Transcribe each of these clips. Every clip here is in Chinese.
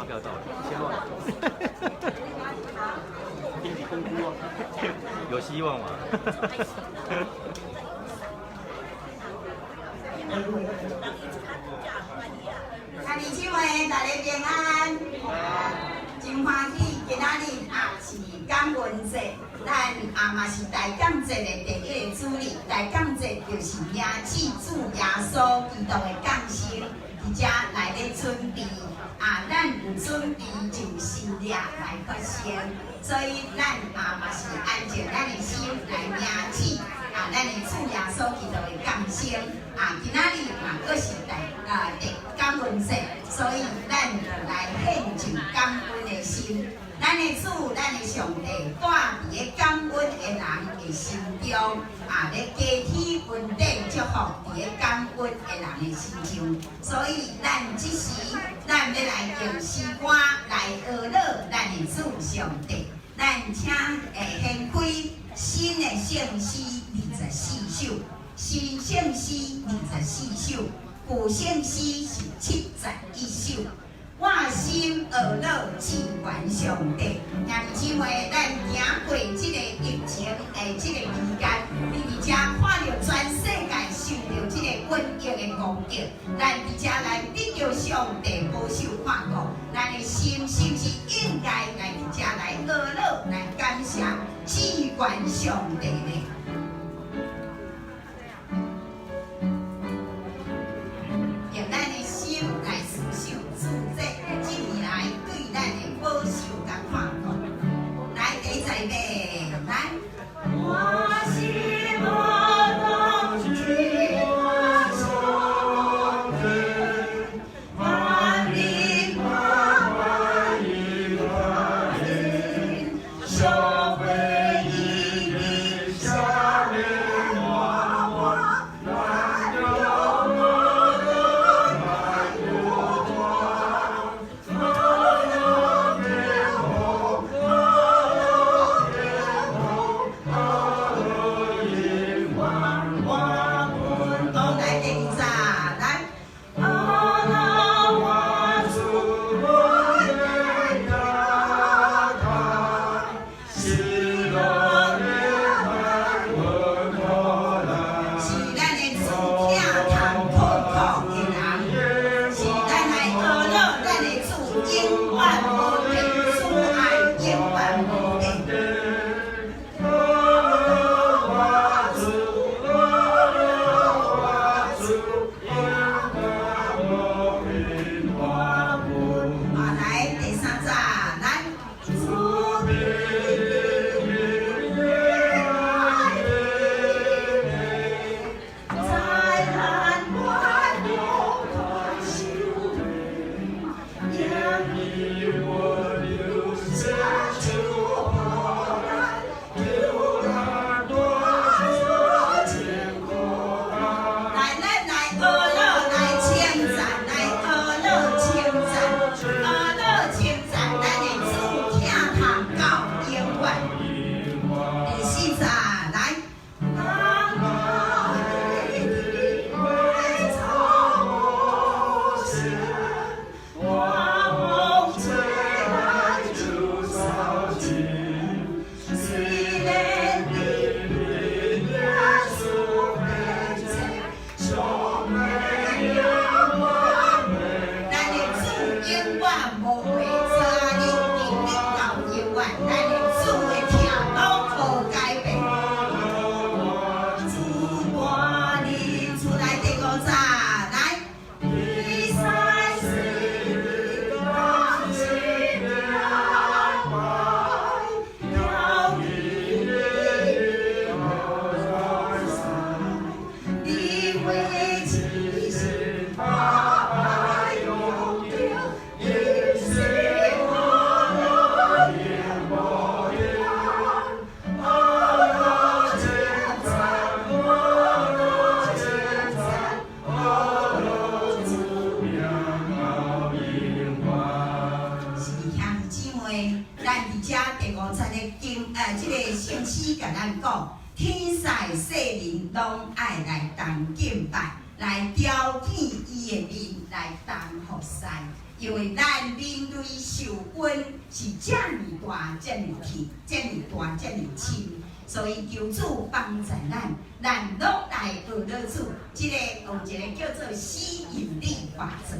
票到了，希望天气风波有希望嘛？啊，年轻的大家平安，真欢喜，今仔日是感恩节，咱嘛是大感节的第一个主日。大感节就是名记主耶稣基督的降生，而且来咧准备咱有准备就新日来发生，所以咱嘛是按照咱的心来名记咱的主耶稣基督的降生今仔日嘛阁是第感恩节，所以咱就来献上感恩的心。咱的主，咱的上帝，带伫个感恩的人的心中咧加添恩典祝福伫个感恩的人的心上。所以咱即时，咱要来用诗歌来学乐咱的主上帝。咱请献开新的圣诗24首，新圣诗24首，旧圣诗是71首。我心学乐志愿上帝，兄弟姊妹，咱行过这个疫情的这个期间，你伫遮看到全世界受到这个瘟疫的攻击，咱伫遮来得到上帝保守看顾，咱的心是不是应该来伫遮来学乐来感谢志愿上帝呢？用咱的心来思想主这一年来对咱的保守甲看顾。来，第一在咩？来，我是我的主，我上帝，万灵万以万灵，消费一笔下灵万万，万有我的万有光，我有天空，我有天空，我有万万不同。来，第二站，来。阿拉我主我的亚太，是咱的盼问可来，是咱的主听谈苦苦的人，是咱来学乐，咱的主永远无变，主爱永远无变。来第三站，来。主在咱万有的修也比我流下就好来，有耳朵就听过来，咱来学乐，来称赞，来学乐称赞，学乐称赞，咱的主听谈到永远。第四站，来。咱的主永远无会差，你定力到永远，咱的主的听拢无改变。主大日出来第五站，来。比赛是光是亮白，要你的我在塞，你会其实爱永定，也是我的眼模样。我的称赞，我的称赞，我的主名好永远。是兄弟姊妹，咱伫遮第50个这个圣诗甲咱讲，天使世人拢爱来同敬拜，来挑起伊的面来同服侍，因为咱面对受恩是这么大、这么轻、这么大、这么轻，所以求主帮助咱落来学落主，这个有一个叫做吸引力法则。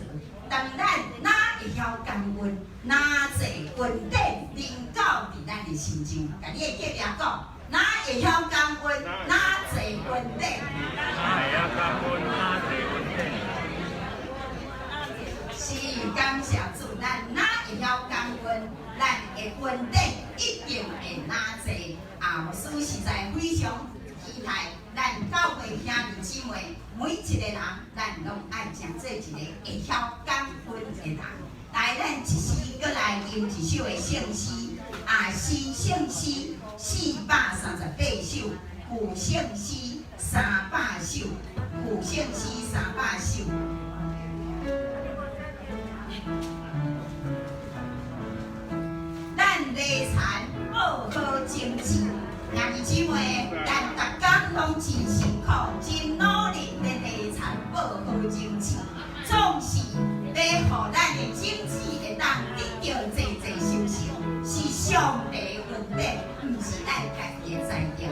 当咱哪会晓感恩，哪济恩典临到伫咱的心上，甲你的隔壁讲，哪会晓感恩，哪济恩典。是感谢主，咱哪会晓感恩，咱的恩典一定会哪济。后事实在非常期待，咱教会兄弟姊妹每一个人，咱拢爱将做一个会晓感恩的人。来，咱一时搁来吟一首的圣诗，诗圣诗438首，古圣诗300首，古圣诗300首。咱礼残报好精致，兄弟姊妹，咱逐天拢真辛苦，真努力咧礼残报好精致，总是要互咱的精致会当得到济收成，是上帝恩典，毋是咱家己的材料，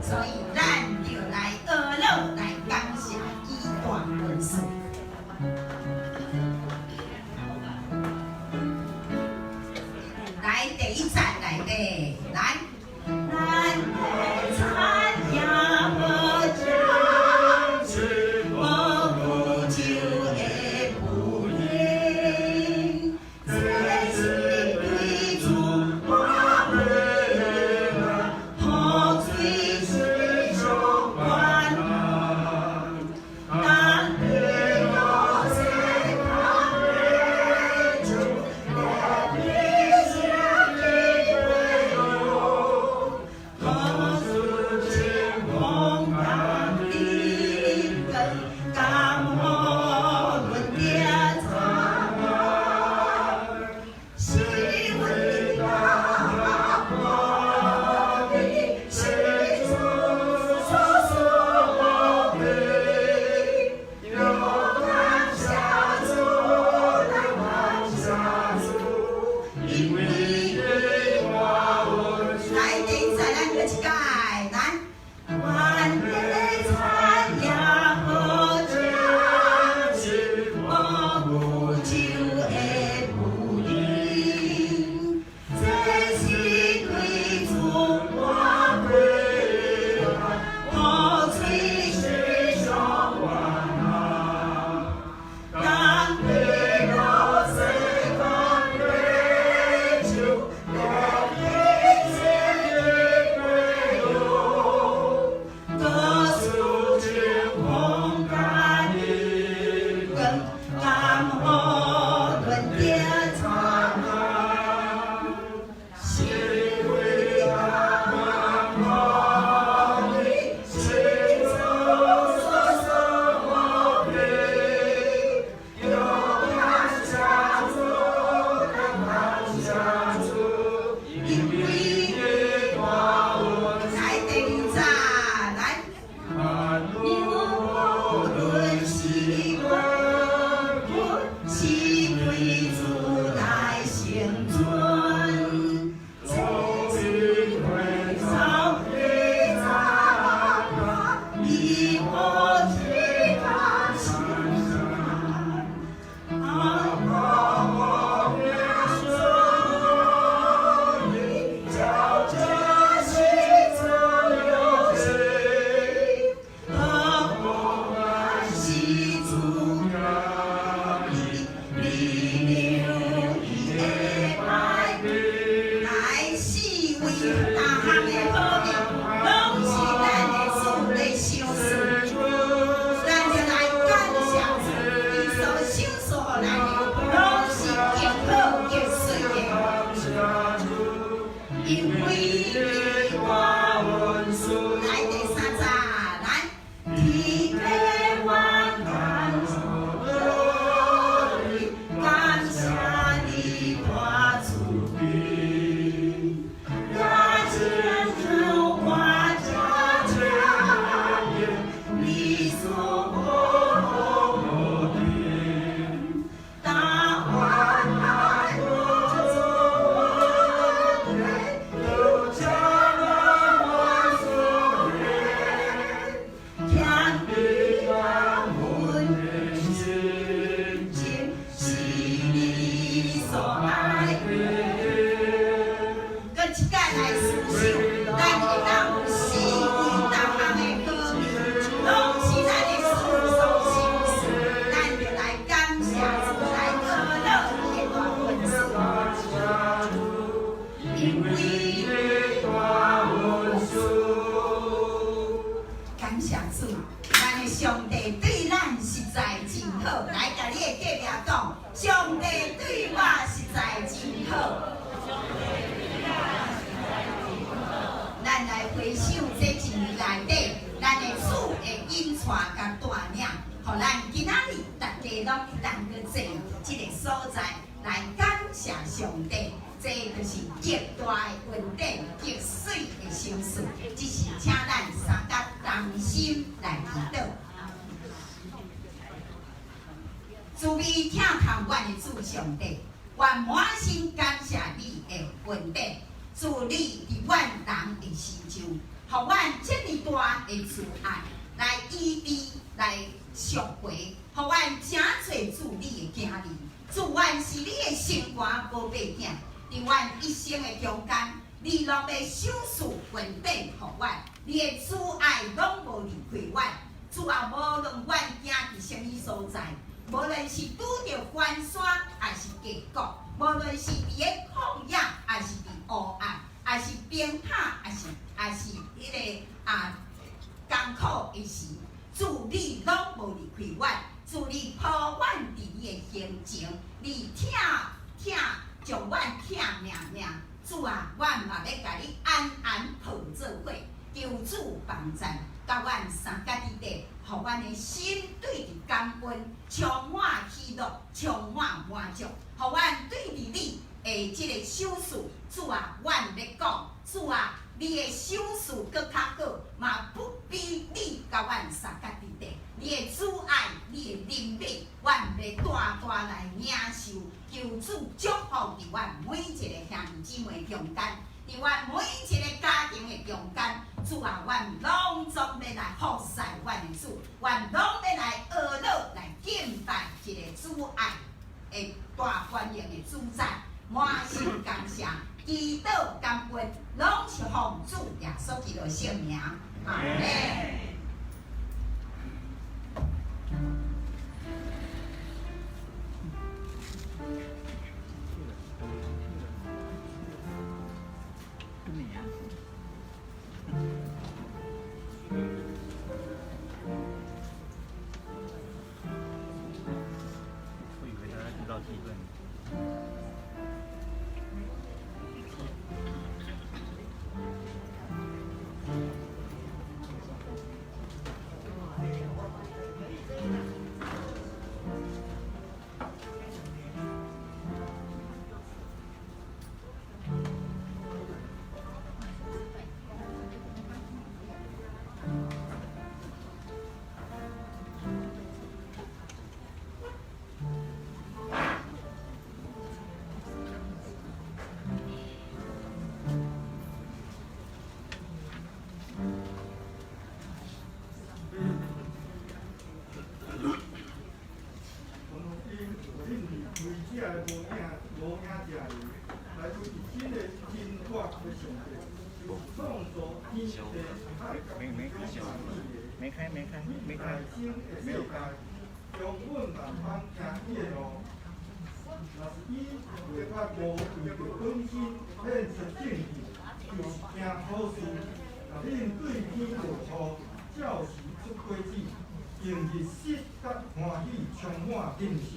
所以咱就来学乐来感谢伊大恩赐。来第一站来的，来，咱的产业无将至，无苦酒的不饮，这是对主话为难，好水是中关难，但愿我在看为主，来。在来感谢上帝。这就是极大的稳定、极水的心事，只是请咱三甲同心来祈祷。慈悲疼痛阮的主上帝，愿满心感谢你的稳定，祝你伫阮人的时阵，互阮这么大的慈爱来医治、来赎回，互阮真侪祝你的囝儿，祝阮是你的心肝宝贝囝。伫阮一生的中间，你拢要守护稳定，互阮，你的慈爱拢无离开阮。主啊，无论阮行伫什么所在，无论是拄着关山，还是峡谷，无论是伫个旷野，还是伫黑暗，还是冰塔，还是迄个艰苦的时，主你拢无离开阮，主你抱阮伫你的行程，你疼。将阮疼命命，主啊，阮嘛要甲你安安抱做伙，求主帮助，甲阮三甲伫地，互阮的心对伫感恩，充满喜乐，充满满足，互阮对伫你的即个手术，主啊，阮要讲，主啊，你的手术搁较好，嘛不比你甲阮三甲伫地，你的阻碍，你的灵力，阮要大大来领受。求主祝福伫阮每一个兄弟姊妹中间，伫阮每一个家庭的中间，主啊，阮拢总要来服侍阮的主，阮拢要来学乐来敬拜一个主爱的大欢迎的主宰，满心感谢，祈祷感恩，拢是奉主耶稣基督圣名，阿门。没开，没有开。中文版方听见哦，若是伊有法无为着本身显出正义，就是行好事。若恁对天无错，照实出果子，用日实甲欢喜充满信心。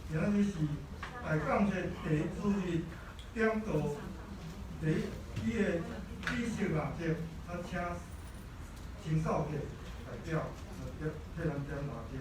今日是大港节第主日点到第伊个知识人节，啊请青少节代表替咱点大节。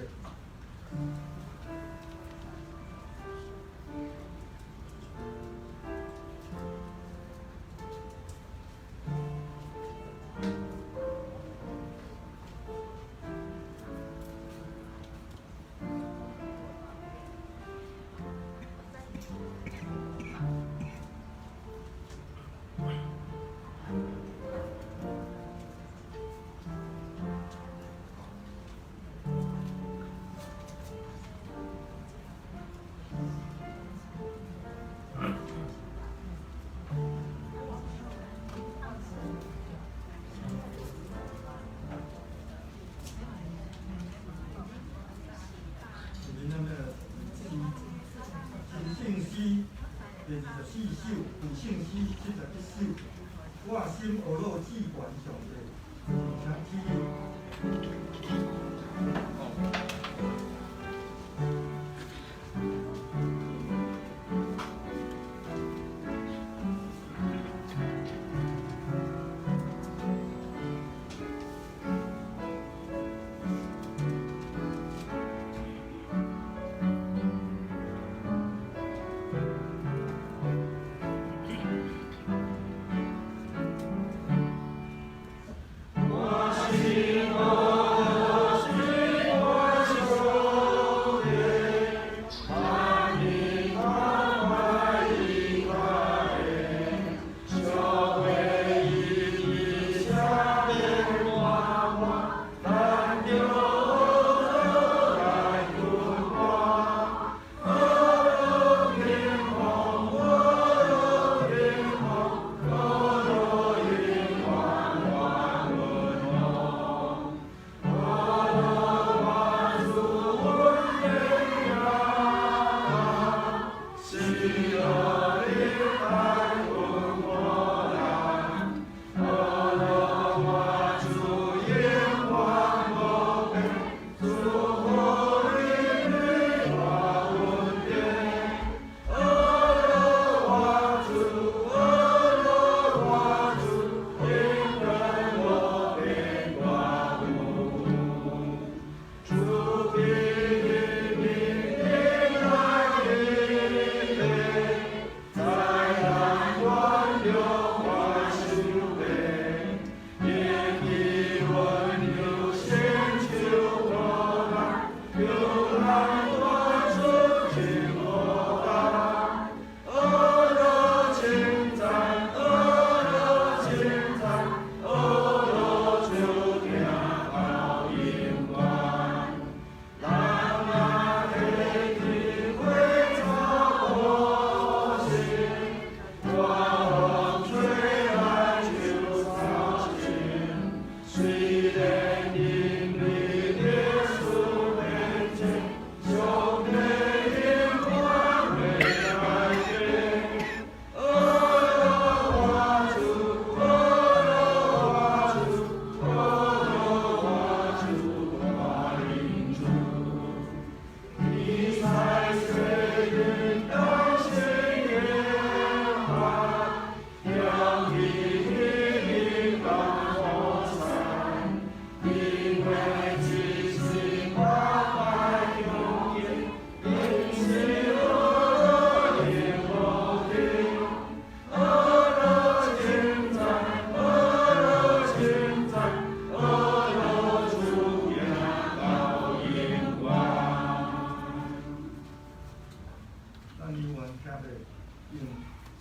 第24首，有圣诗71首，我心学乐志愿上帝，请起立。咱语文听袂用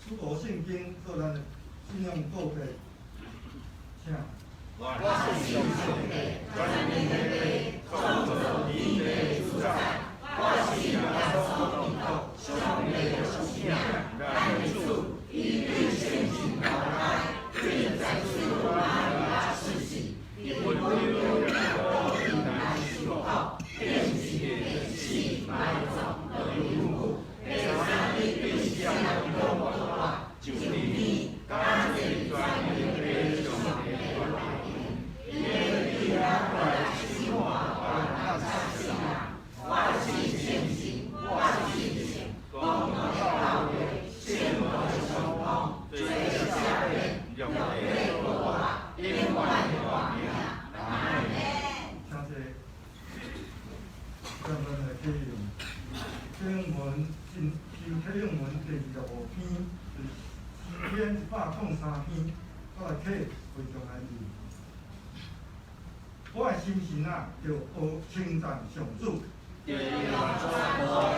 使徒圣经做咱的信用告白，请。我是上帝的，全能的，创造天地主宰。我是耶稣基督，上帝的属性，咱主，伊对圣经交代，对在主我的事情，伊为了我难受苦，天时地利百种的缘故，第三日对象的我，就你感谢全能的上帝的来源，因为我是我我是信心，我是信心，公道的信我相通，最下面用泪我，因万万名，阿门。请谢咱们的启用，经文新启用文第25篇，是诗篇103篇，我来启非常安易。我的心神啊，就学称赞上主。对我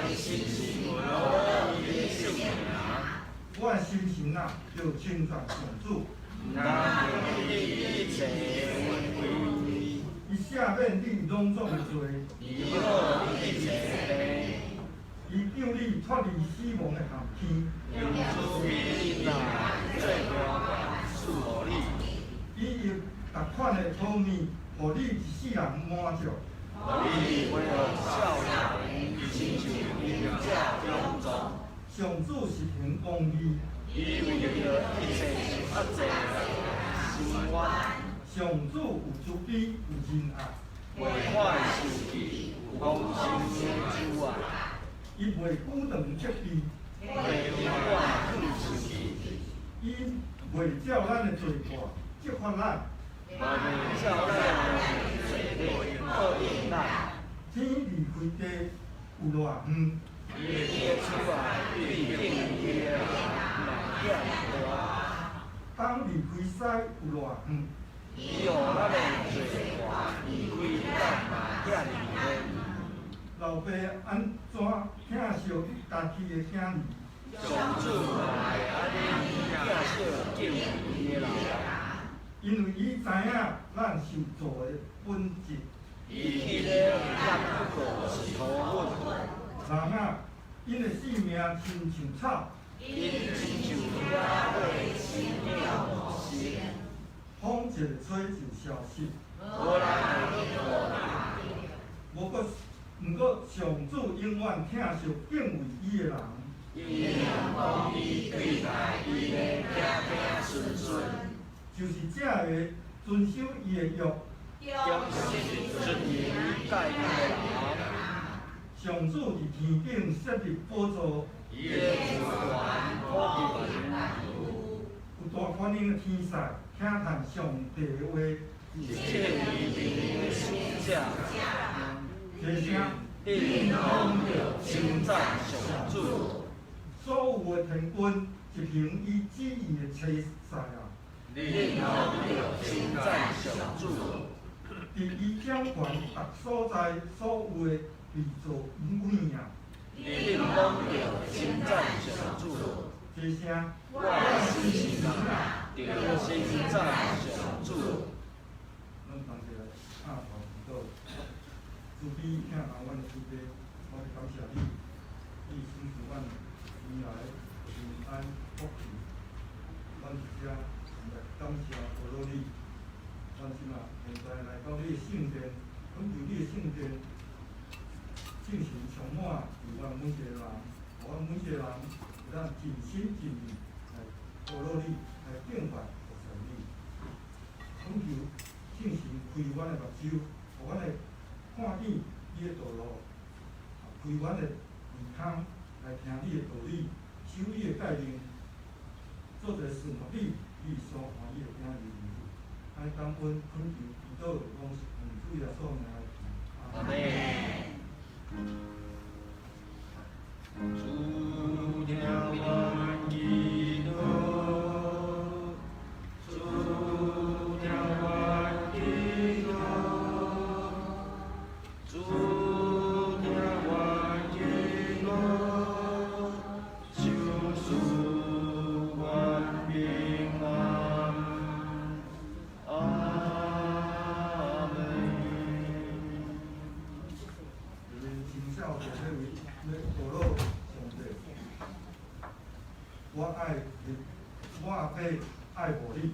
的信心，我的性命，我的心神啊，就称赞上主。那一切为归，伊赦免你拢总的罪，以后一切伊救你脱离死亡的陷阱，用主你来最高的属你，伊用逐款的好物，互你一世人满足。你为了孝人，亲像你家中中，上主是凭公义，伊为了一切所做心愿，上主有慈悲有仁爱，为我受气，有公心的主啊，伊袂久长责备，为我更受气，伊袂照咱的罪过责罚咱。为照咱的罪过报应咱。天离开地有偌远，伊的主啊，必定伊的难见大。东离开西有偌远，伊用咱的罪过离开咱难见伊老爸安怎疼惜家己的囝儿？上主来安尼疼惜敬伊的人，因为伊知影咱受造的本质。伊迄个咱不过是好阮，人啊，因的性命亲像草，因亲像野花青鸟无心，风一吹就消失。无人会护毋过上主永远疼惜敬畏伊的人，因讲伊对待伊的平平顺顺，就是这个遵守伊的约。忠心顺利待伊的人，上主伫天顶设立宝座，伊的主权普及万有大宽容的天使，听叹上帝的话，一切为平的使者，提声应当着称赞上主，所有的天君是凭伊旨意的车赛啊，应当着称赞上主。伫伊掌权各所在所有的被造物件啊，应当着称赞上主，提声我心情啊，着称赞上主。咱同齐来下头祈祷，慈悲听候阮的慈悲，我哋感谢你，你赐予阮未来平安福气，阮一家来感谢保罗你。咱即马现在来到你的圣殿，恳求你的圣殿进行充满伫阮每一个人，互阮每一个人会当尽心尽力来保罗你，来敬拜服侍你。恳求进行开阮的目睭，互阮会看见你的道路，开阮的耳孔来听你的道理，守你的诫命，做一个顺服你所欢喜的囝儿。爱感恩恳求祈祷，拢是奉主耶稣名来求。阿门。主听我祈祷，主听我祈祷，主听我祈祷，我要爱无你。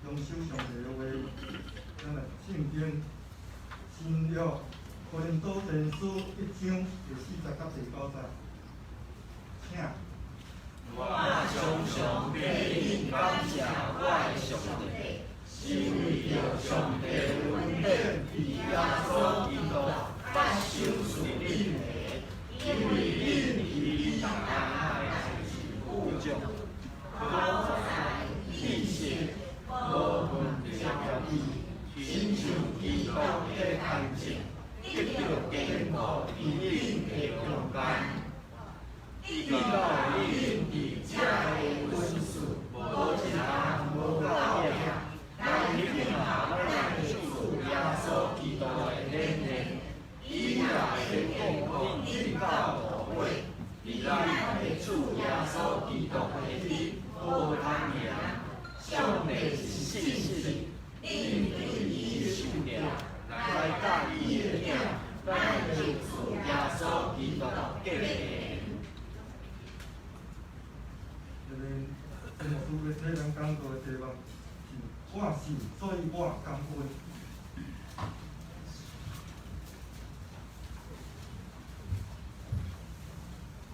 用手上的话，咱来圣经新约哥林多前书1章第40到第9节，请。我常常地感谢我的上帝，是为着上帝恩典伫耶稣基督发生顺利的，因为恁以大爱来富足，好在意识无分别了义，亲像基督的安静，得到坚固伫恁的中间。直到恁伫遮的本事，无一项无够赢，咱领下咱主耶稣基督的恩典，伊也会供互恁到无尾，伫咱的主耶稣基督的日无通赢。上帝是信实，恁对伊的信念，来甲伊的领，咱的主耶稣基督结连。真主要替咱讲过的地方是，我信，所以我感恩。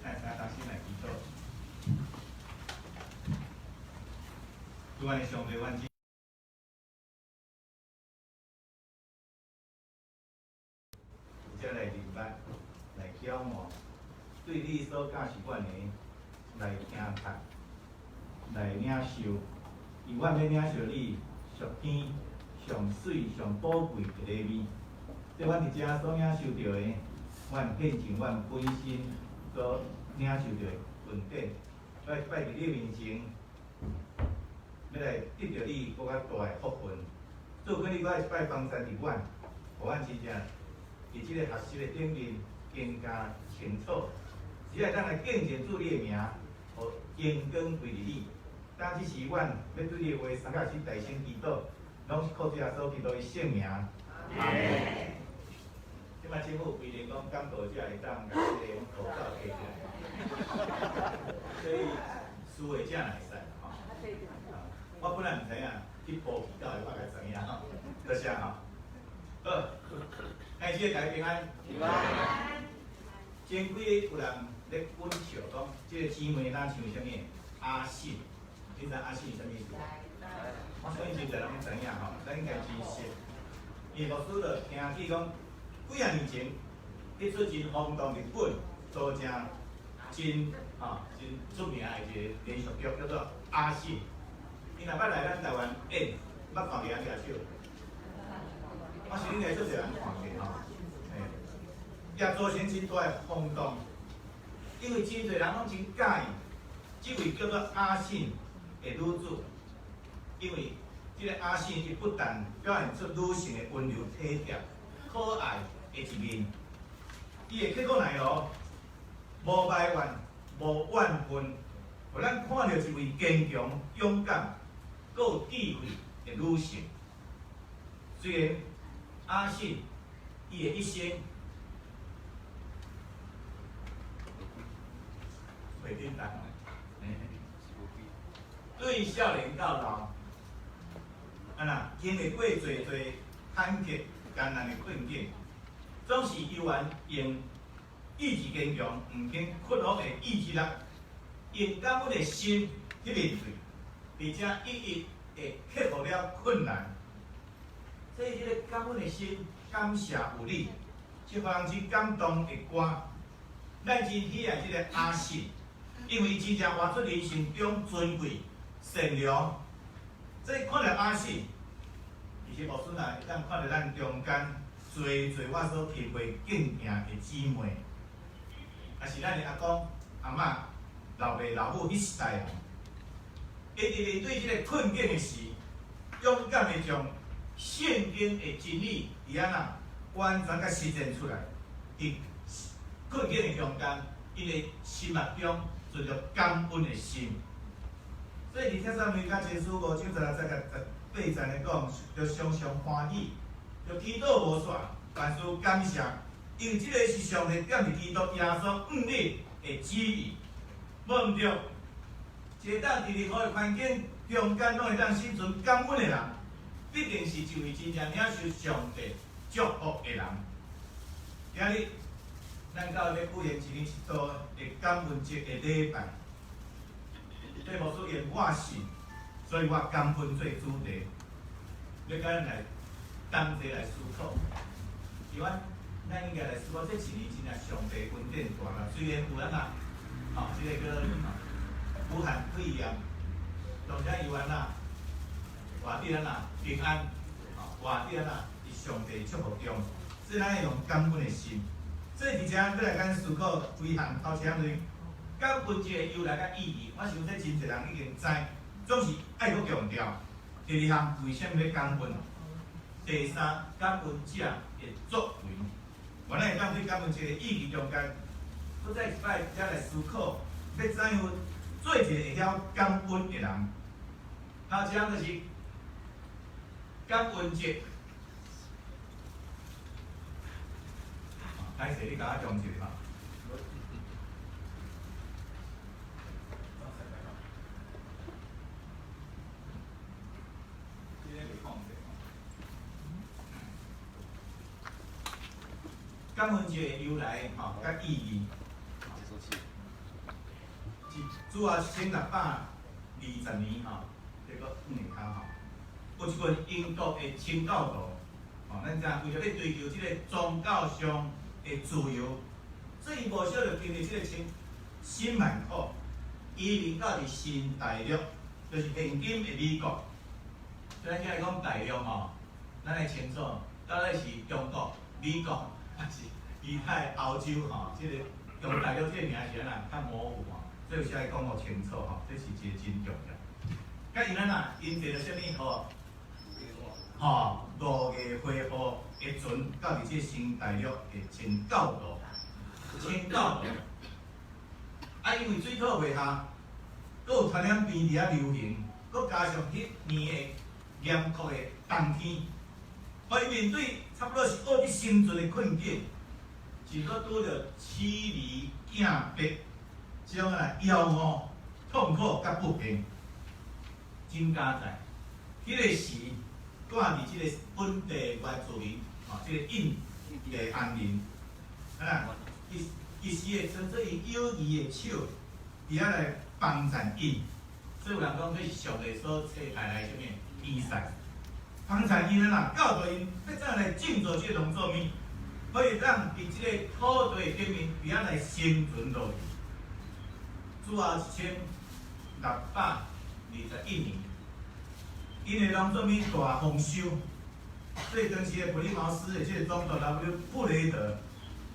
大家先来祈祷，主啊，上帝，阮了嘛，对你所教是阮的来听读、来领受，伊阮要领受你上天、上水、上宝贵的礼物。即阮伫遮所领受到的，阮献尽阮本身所领受到的恩典，来摆伫你面前，要来得到你搁较大的福分。做伙你搁摆帮衬伫阮，互阮真正伫即个学习的顶面更加清楚，只要咱来敬虔主你的名，互荣光归于你。当即时阮要对你的话三甲是大声祈祷，拢是靠主耶稣基督的圣名。阿门。即摆政府规定讲，感冒者会当甲即个口罩摕起来，所以输的者会使吼。我本来毋知影，去报祈祷的我才知影吼。多谢吼。好，感谢大家平安。平安。前几日有人咧问笑讲，即个姊妹咱唱啥物？阿信，你知阿信是啥意思？我相信真侪人知影吼，咱应该真熟。伊牧师就听起讲，几啊年前，迄出真轰动日本，做真真出名的一个连续剧，叫做《阿信》。伊若捌来咱台湾演，捌看过阿遐手。我是应该足侪人看过吼，也造成真大的轰动，因为真侪人拢真介意即位叫做阿信的女主，因为即个阿信伊不但表现出女性的温柔体贴、可爱的一面，伊的客观内容无埋怨、无怨恨，互咱看到一位坚强、勇敢、佮有智慧的女性。虽然阿信伊的一生袂简单，对少年到老，经历过侪坎坷艰难的困境，总是依然用意志坚强、毋肯屈服的意志力，用感恩的心去面对，而且一一会克服了困难。所以，这个感恩的心，感谢有你，这互人真感动的歌，咱真喜爱这个阿信，因为伊真正活出人生中尊贵、善良。所以看到阿信，而且牧师啊，会当看到咱中间侪我所体会敬敬的姊妹，也是咱的阿公、阿嬷、老爸、老母迄时代人，会伫面对这个困境的时，勇敢的将圣经的真理，伊安那完全甲实践出来，伫困境的中间，因的心目中存着感恩的心。所以伫帖撒罗尼迦前书5章16节甲18节咧讲，着常常欢喜，着祈祷无煞，凡事感谢，因为这个是上帝点伫基督耶稣五日的旨意。无毋对，一个当伫任何的环境中间拢会当心存感恩的人，必定是一位真正领受上帝祝福的人。今日咱教会要举行一年一度的感恩节的礼拜。这牧师言我信，所以我感恩做主题，要甲咱来同齐来思考。是咱应该来思考，这一年真正上帝恩典大啦。虽然有咱这个叫武汉肺炎，当然有咱活伫咱平安，活伫咱伫上帝祝福中，所以咱要用感恩的心。所以伫遮要来咱思考几项头前类。感恩节的由来甲意义，我想这真侪人已经知，总是爱搁强调。第二项，为什么要感恩？第三，感恩者的作为。我咱会当对感恩节的意义中间，搁再一摆才来思考，要怎样做一个会晓感恩的人。头一项就是感恩节。歹势，你甲我讲一下。感恩节的由来甲意义，是主要1620年这个5年有一群英国的清教徒，咱知为着要追求这个宗教上的自由，所以无少就经历即个新蛮苦，移民到伫新大陆，就是现今的美国。所以咱来讲大陆吼，咱的清楚到底是中国、美国还是其他欧洲吼？即个用大陆即个名是安那较模糊吼，所以有时来讲互清楚吼，这是一个真重要。甲因因坐了啥物号？吼，5月花号会船到伫即新大陆的前9度，啊，因为水土袂合，佫有传染病伫遐流行，佫加上迄年的严酷的冬天，所以面对差不多是恶的生存的困境，是佫拄着妻离子别，这种枵餓、痛苦甲不平，真加在。迄个时，住伫即个本地原住民，即个印的安宁，伊时会伸出伊友谊的手，伫遐来帮衬因。所以有人讲，这是上帝所赐下来什么比赛？帮衬因教导因要怎来种造即个农作物，可以让伫即个土地顶面伫遐来生存落去。主后1621年，因的农作物大丰收，所以当时的普利茅斯的即个总督 W. 布雷德，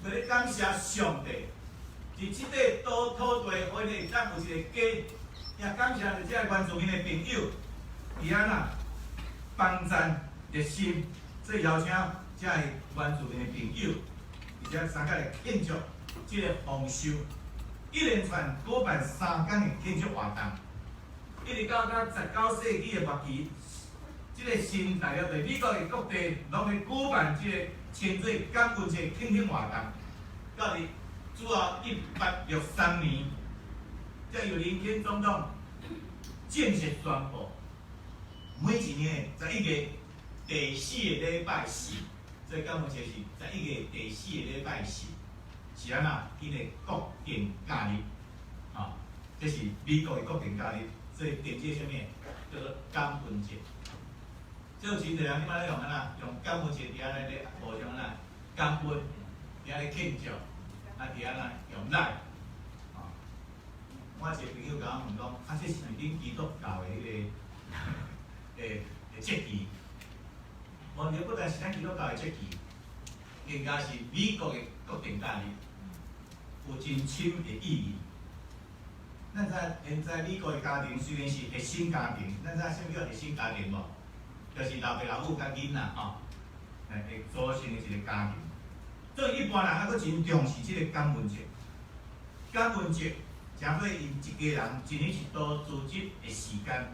为了感谢上帝，伫即块土地可以当有一个家，也感谢着即个原住民的朋友，伫遐帮衬热心，所以邀请即个原住民的朋友，而且参加来庆祝即个丰收。一连串举办3天的庆祝活动，一直到19世纪的末期，即个新大陆在美国的各地拢会举办即个称作感恩节庆祝活动。到伫主后1863年，才由林肯总统正式宣布，每一年的11月第4个礼拜4，所以感恩节是11月第4个礼拜4。是安那？因的国定假日，这是美国的国定假日，所以定这啥物？叫做感恩节。即有真侪人，你摆咧用安那？用感恩节伫遐来咧互相安那感恩，伫遐咧庆祝，伫遐那用来。我一个朋友甲我问讲，这是毋是恁基督教的迄个节期？问题不但是咱基督教的节期，更加是美国的国定假日。有真深的意义。咱知现在美国的家庭虽然是核心家庭，咱知啥物叫核心家庭无？就是老爸老母甲囡仔会组成的一个家庭。所以一般人还佫真重视即个感恩节。感恩节诚做因一家人一年一度组织的时间。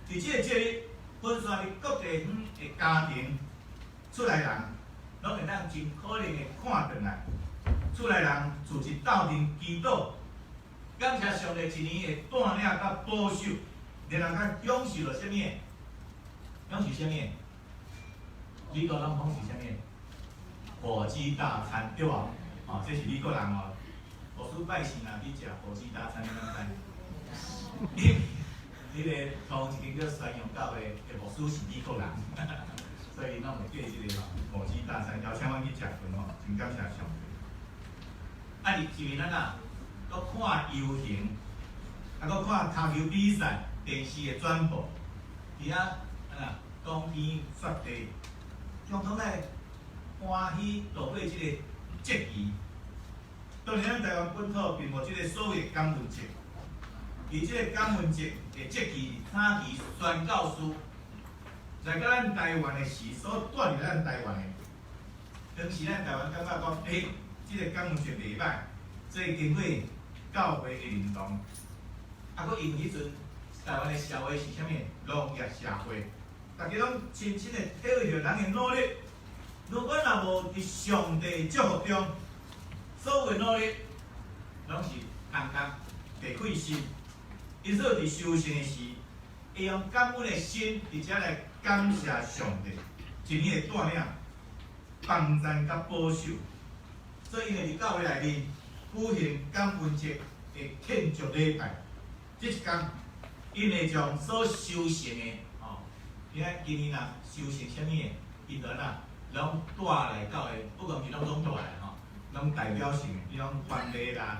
伫即个节日，分散伫各地方的家庭出来人，拢会当真可能的看转来。厝内人自一斗阵祈祷，感谢上帝一年的带领甲保守，然后甲享受了啥物？享受啥物？美国人讲是啥物？火鸡大餐对无？这是美国人哦。无事拜神啊，去食火鸡大餐，你敢知？你个同一个叫宣扬教会的牧师是美国人，所以咱会叫即个火鸡大餐，邀请阮去食饭真感谢上帝。入面佫看游行，佫看足球比赛、电视的转播，伫遐当天雪地，共同来欢喜度过即个节期。当然，咱台湾本土并无即个所谓的感恩节，而即个感恩节的节期，早期宣教师来到咱台湾的时，所带入咱台湾的，当时咱台湾感觉讲，即个感恩节袂歹，所以经过教会的认同，佫因迄阵台湾的社会是啥物？农业社会，大家拢深深的体会着人的努力。如果若无伫上帝祝福中，所有的努力拢是空空白费心。因此，伫修行的时，会用感恩的心，而且来感谢上帝一年的带领、帮衬甲保守。所以，因为伫教会内面举行感恩节的庆祝礼拜，即一天，因会将所修行的你看今年修行啥物的，因人拢带来教会，不管是拢带来拢代表性的，比如番麦啦，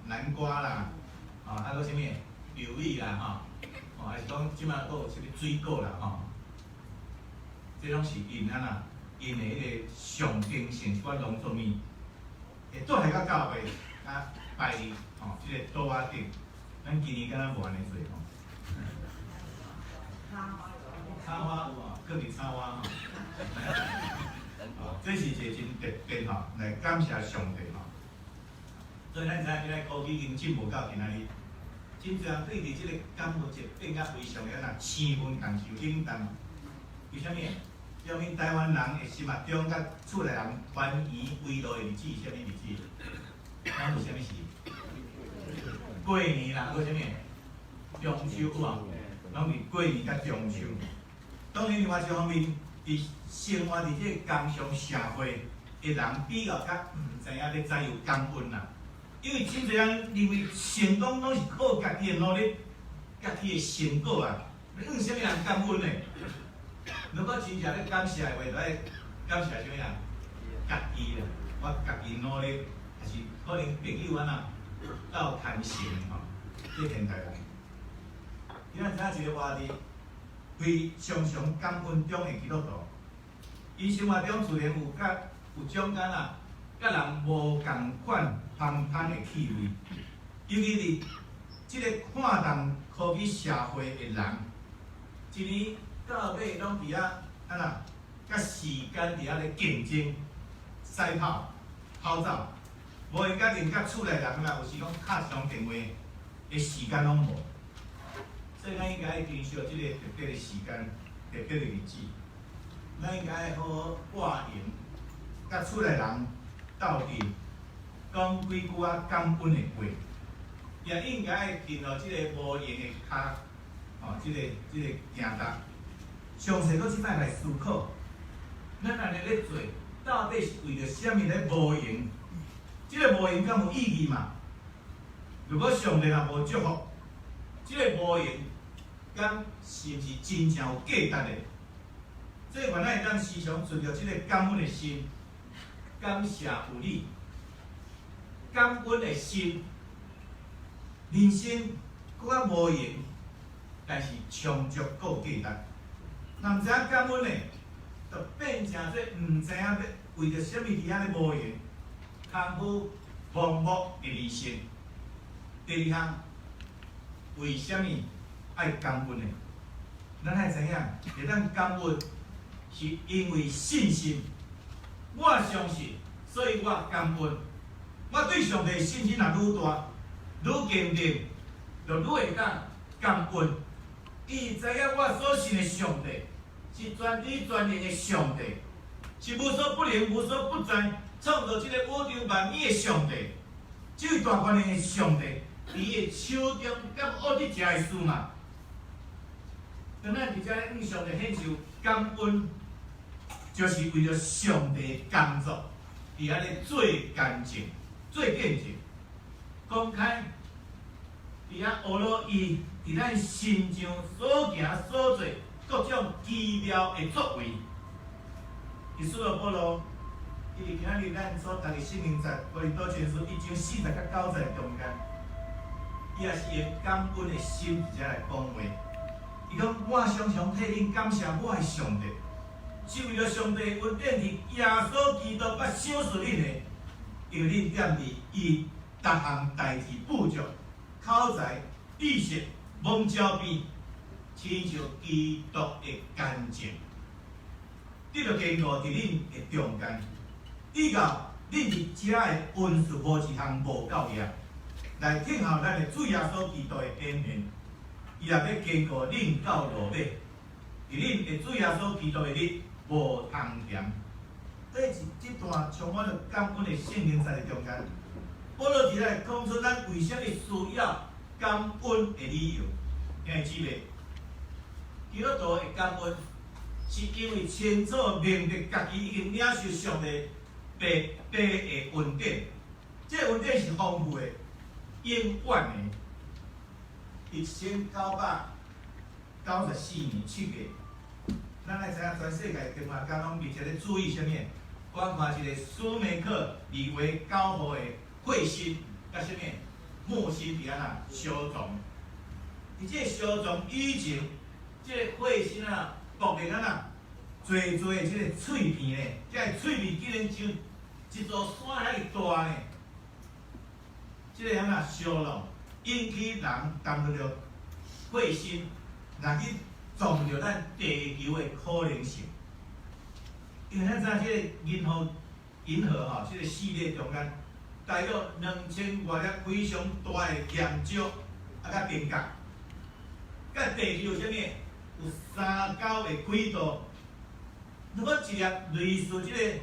南瓜啦，还有啥物鱿鱼啦，还是讲即马佫有啥物水果啦，这拢是因因的迄个上经性一款农作物，会做下到到尾，拜日，即个桌仔顶，咱今年敢若无安尼做插花有各位插花这是一个真特别来感谢上帝所以咱知影今仔科技已经进步到今仔日，真侪人对伫即个感冒节变甲非常的气氛感受冷淡。为虾米？因为台湾人的心目中甲厝内人团圆围炉的日子是虾米日子？咱有虾米事？过年啦，搁虾米？中秋有无？拢是过年甲中秋。当然，另外一方面，伫生活伫即个工商社会的人比较较毋知影要怎样感恩啦。因为真侪人认为成功拢是靠家己的努力、家己的成果啊，你向啥物人感恩呢？如果真正咧感谢的话，就爱感谢啥物人？家己啦，我家己努力，还是可能朋友斗谈成这现代人。今仔知影一个话题，为常常感恩中的基督徒，伊生活中自然有种甲人无共款芳香的气味，尤其是即个看重科技社会的人，一年到尾拢伫甲时间伫咧竞争、赛跑、跑走，无会甲连厝内人有时讲敲上电话的时间拢无，所以咱应该珍惜即个特别的时间、特别的日子，咱应该好好活用，甲厝内人斗阵。讲几句感恩的话，也应该停落即个无言的脚，即个行踏。详细搁即摆来思考，咱安尼咧做，到底是为着啥物咧无言？即个无言敢有意义嘛？如果上帝若无祝福，即个无言，敢是毋是真正有价值的？这原来会当时常存着即个感恩的心，感谢有你。感恩的心，人生搁较无言，但是充足够价值。若毋知影感恩的，就变成做毋知影要为着啥物伫遐咧无言，空虚盲目的人生。第二项，为虾米爱感恩的？咱爱知影，会当感恩，是因为信心。我相信，所以我感恩。我对上帝的信心若愈大、愈坚定，就愈会当感恩。伊知影我所信的上帝是全知全能的上帝，是无所不能、无所不在，创造这个宇宙万物的上帝。这位大权能的上帝，伊的手中敢学你遮的事嘛？当咱伫遮咧向上帝献上感恩，就是为了上帝的工作，伫遐咧做干净。做见证，公开，伫遐学了伊伫咱心上所行所做各种奇妙的作为。以使徒保罗，伊伫今仔日咱所读的圣经在《哥林多前书》1章40到9节中间，伊也是用感恩的心伫遮来讲话。伊讲：我常常替恁感谢我的上帝，是为了上帝恩典伫耶稣基督捌赏赐恁的。因为恁踮伫伊逐项代志富足、口才、知识、蒙招边，亲像基督的干净，得到坚固伫恁的中间，以到恁伫遮的恩赐无一项无够业，来听候咱的主耶稣基督的恩言，伊也要坚固恁到落尾，伫恁的主耶稣基督的日无通嫌。这段充满了感恩的圣经在中间，保罗伫来讲出咱为虾米需要感恩的理由。兄弟姊妹，基督徒的感恩，是因为清楚明白家己已经领受上帝白的恩典，这恩典是丰富的、永远的。1994年7月，咱来知影全世界电话工拢密切咧注意啥物？观看一个苏梅克李维高号的彗星，甲什么木星伫安那相撞。伫这相撞以前，这个彗星啊，爆裂安那最的这个碎片咧，这个碎片竟然像一座山遐尔大呢。这个安那相撞引起人担忧着彗星若去撞着咱地球的可能性。因为咱知影这个银河吼，这个系列中间大约2000外粒非常大的岩石啊，甲冰角，甲地球有啥物？有3×9的轨道。如果一粒类似这个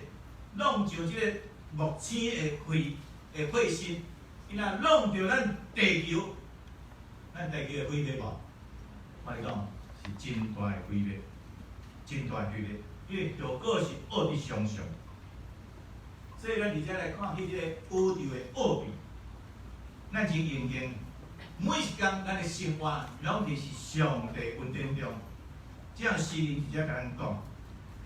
弄像这个木星的彗星，伊若弄着咱地球，咱地球会毁灭无？我跟你讲，是真大的毁灭，真大的毁灭。因为效果是恶伫上上，所以咱而且来看起这个宇宙的奥秘，咱真认定每一天咱的生活拢伫是上帝恩典中。这样诗人直接甲咱讲：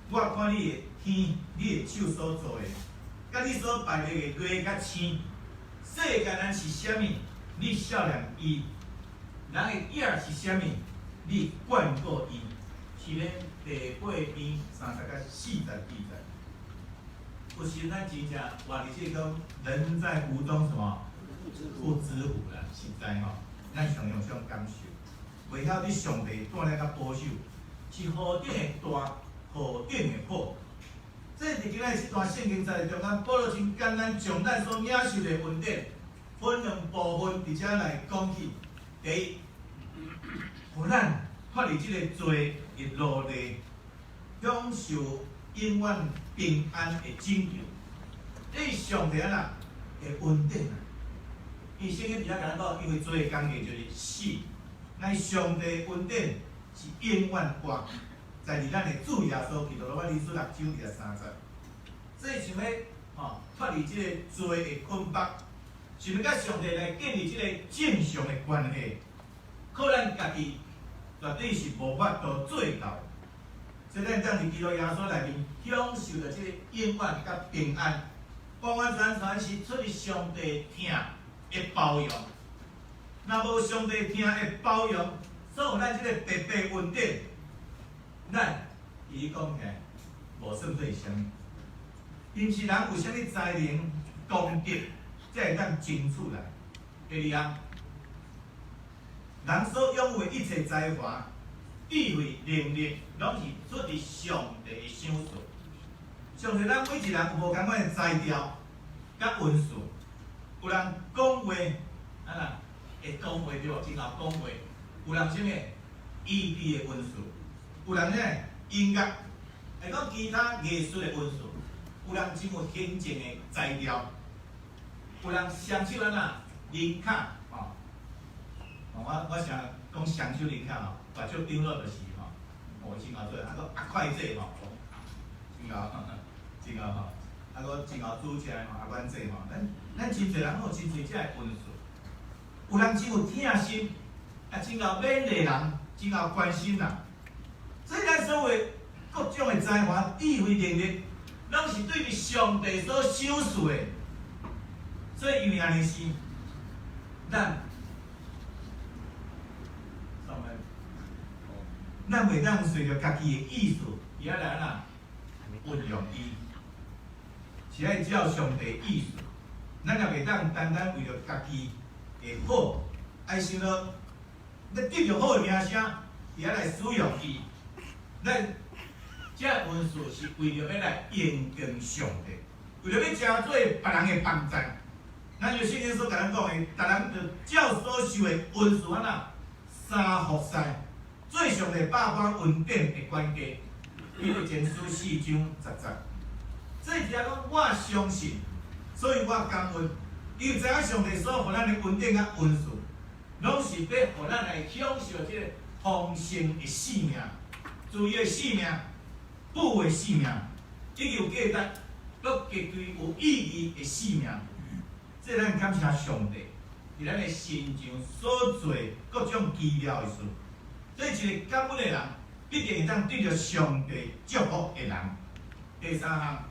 我看你的天，你的手所做的，甲你所摆的月甲星，世间人是啥物？你照亮伊；人的影是啥物？你灌溉伊。是咧。第8篇30×40记载，有时咱真正活伫这讲人在福中什么不知福啦，实在吼，咱常用这种感受，袂晓伫上帝带来甲保守，是何等的大，何等的好。这伫今仔这段圣经在中间，保罗真简单将咱所领受的恩典分两部分，而且来讲起。第一，互咱脱离这个罪的路途，享受永远平安的拯救。这上帝啊的恩典啊，伊圣经底下讲到，因为罪的工价就是死，咱上帝的恩典是永远活在咱的主耶稣基督。我历史6章30，这想要脱离这个罪的捆绑，想要甲上帝来建立这个正常的关系，靠咱家己绝对是无法度做到。所以咱当伫基督耶稣内面享受着这个永远甲平安。平安全是出于上帝疼的包容。若无上帝疼的包容，所以咱这个白白恩典，咱伊讲起来无算做啥物。因是人有啥物才能功德，才会当争取来。第二项，人所拥有的一切才华、智慧、能力，拢是出于上帝的赏赐。上帝咱每一人有无共款的才调、甲恩赐。有人讲话，会讲话对无？真好讲话。有人啥物？医治的恩赐。有人音乐，会讲其他艺术的恩赐。有人真有天正的才调。有人双手灵卡我想讲双手灵卡把手张落就是真好做，快这真好，真好真好煮起来阮这咱真侪人有真侪这恩赐。有人真有疼心，真够勉励人，真够关心人。所以咱所谓各种的才华、智慧、能力，拢是对于上帝所赏赐的。所以因为安尼是，咱袂当随着家己的意思，而来运用伊，是爱照上帝的意思。咱也袂当单单为着家己的好，爱想到咱得着好的名声，而来使用伊。咱这恩赐是为着要来应敬上帝，为着要加做别人的帮助。咱就圣经所甲咱讲的，逐人着照所受的恩赐三服侍，做上帝百般恩典的管家。彼得前书4章10节。这只讲我相信，所以我感恩，因为知影上帝所予咱的恩典甲恩赐，拢是要予咱来享受这个丰盛的生命、自由的生命、富的生命，以及有价值、搁极其有意义的生命。这咱感谢上帝，伫咱的身上所做各种奇妙的事。所以一个感恩的人，必定会当得到上帝祝福的人。第三项，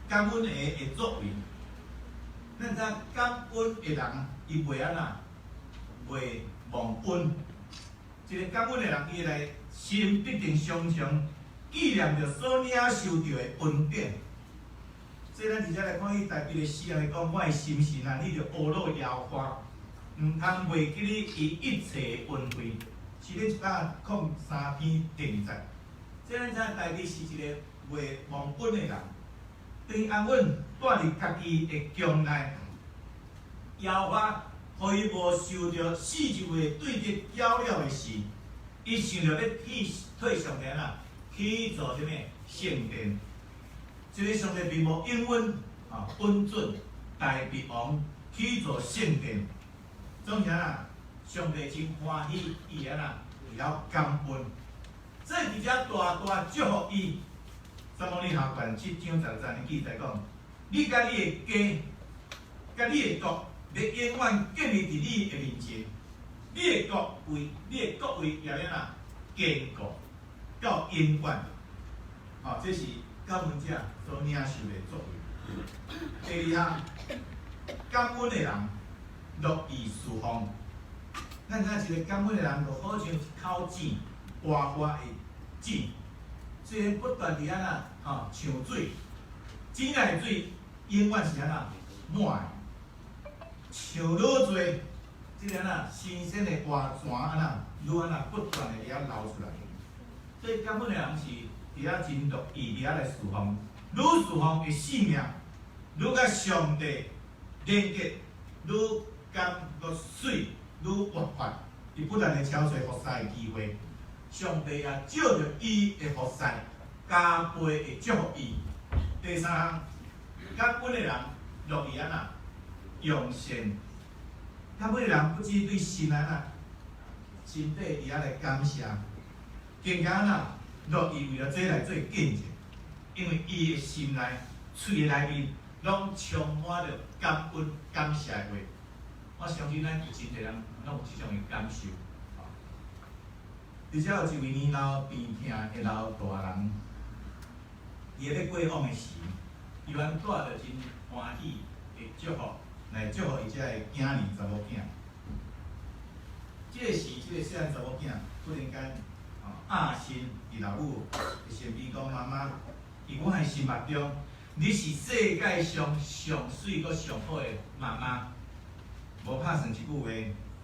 感恩的作为。咱知感恩的人，伊袂安那，袂忘恩。一个感恩的人，伊来心必定常常纪念着所领受着的恩典。所以咱直接来看伊大笔的诗来讲，我的心神啊，你着学乐耶和华，毋通袂记你伊一切恩惠。是咧103篇第2节。即咱知大笔是一个袂忘恩的人，对安稳带入家己的宫内，耶和华互伊无受着40岁对敌搅了的事，伊想着要退上帝啊，去做啥物圣殿。即个上帝并无应允恩准大鼻王去做圣殿，总然啊，上帝真欢喜伊安那为了感恩，这直接大大祝福伊。撒母耳下传7章13的记载讲：你甲你的家，甲你的国，要永远建立伫你的面前。你的国位也咧啊坚固到永远。这是感恩者所领受的作为。第二项，感恩的人乐意侍奉。咱知一个感恩的人，就好像一口井，活活的井，虽然不断地安那上水，井内的水永远是安那满的。上愈多，即个安那新鲜的活泉安那愈安那不断的遐流出来。所以感恩的人是伫遐真乐意伫遐来侍奉，愈侍奉的性命，愈甲上帝连结，愈甘愈水，愈活泼。伊不但会超出服侍的机会，上帝也照着伊的服侍，加倍的祝福伊。第三项，感恩的人乐意安那用善。感恩的人不止对神安那心底伫遐来感谢，更加安那乐意为了这来做见证，因为伊的心内、嘴内面拢充满着感恩、感谢的话。我相信咱有真侪人拢有即种的感受。而且有一位年老病痛的老大人，伊咧过往的时，伊原带着真欢喜的祝福来祝福伊遮的囝儿查某囝。即个时，即个细汉查某囝突然间压心伫老母的身边讲：妈妈，伫我的心目中，你是世界上上水阁上好的妈妈。无拍算一句话，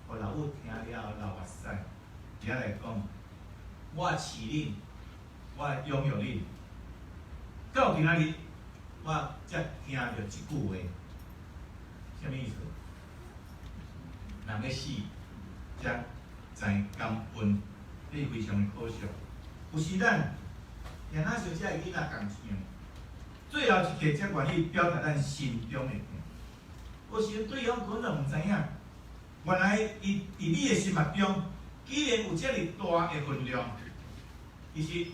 互老母听了流目屎。伊来讲，我饲恁，我养育恁，到今仔日，我才听到一句话，啥物意思？人咧死，才知感恩，这是非常的可惜。有时咱也若像这个囡仔共样，最后一刻才愿意表达咱心中的。有时对方可能毋知影，原来伊伫你的心目中，既然有遮尔大的分量，其实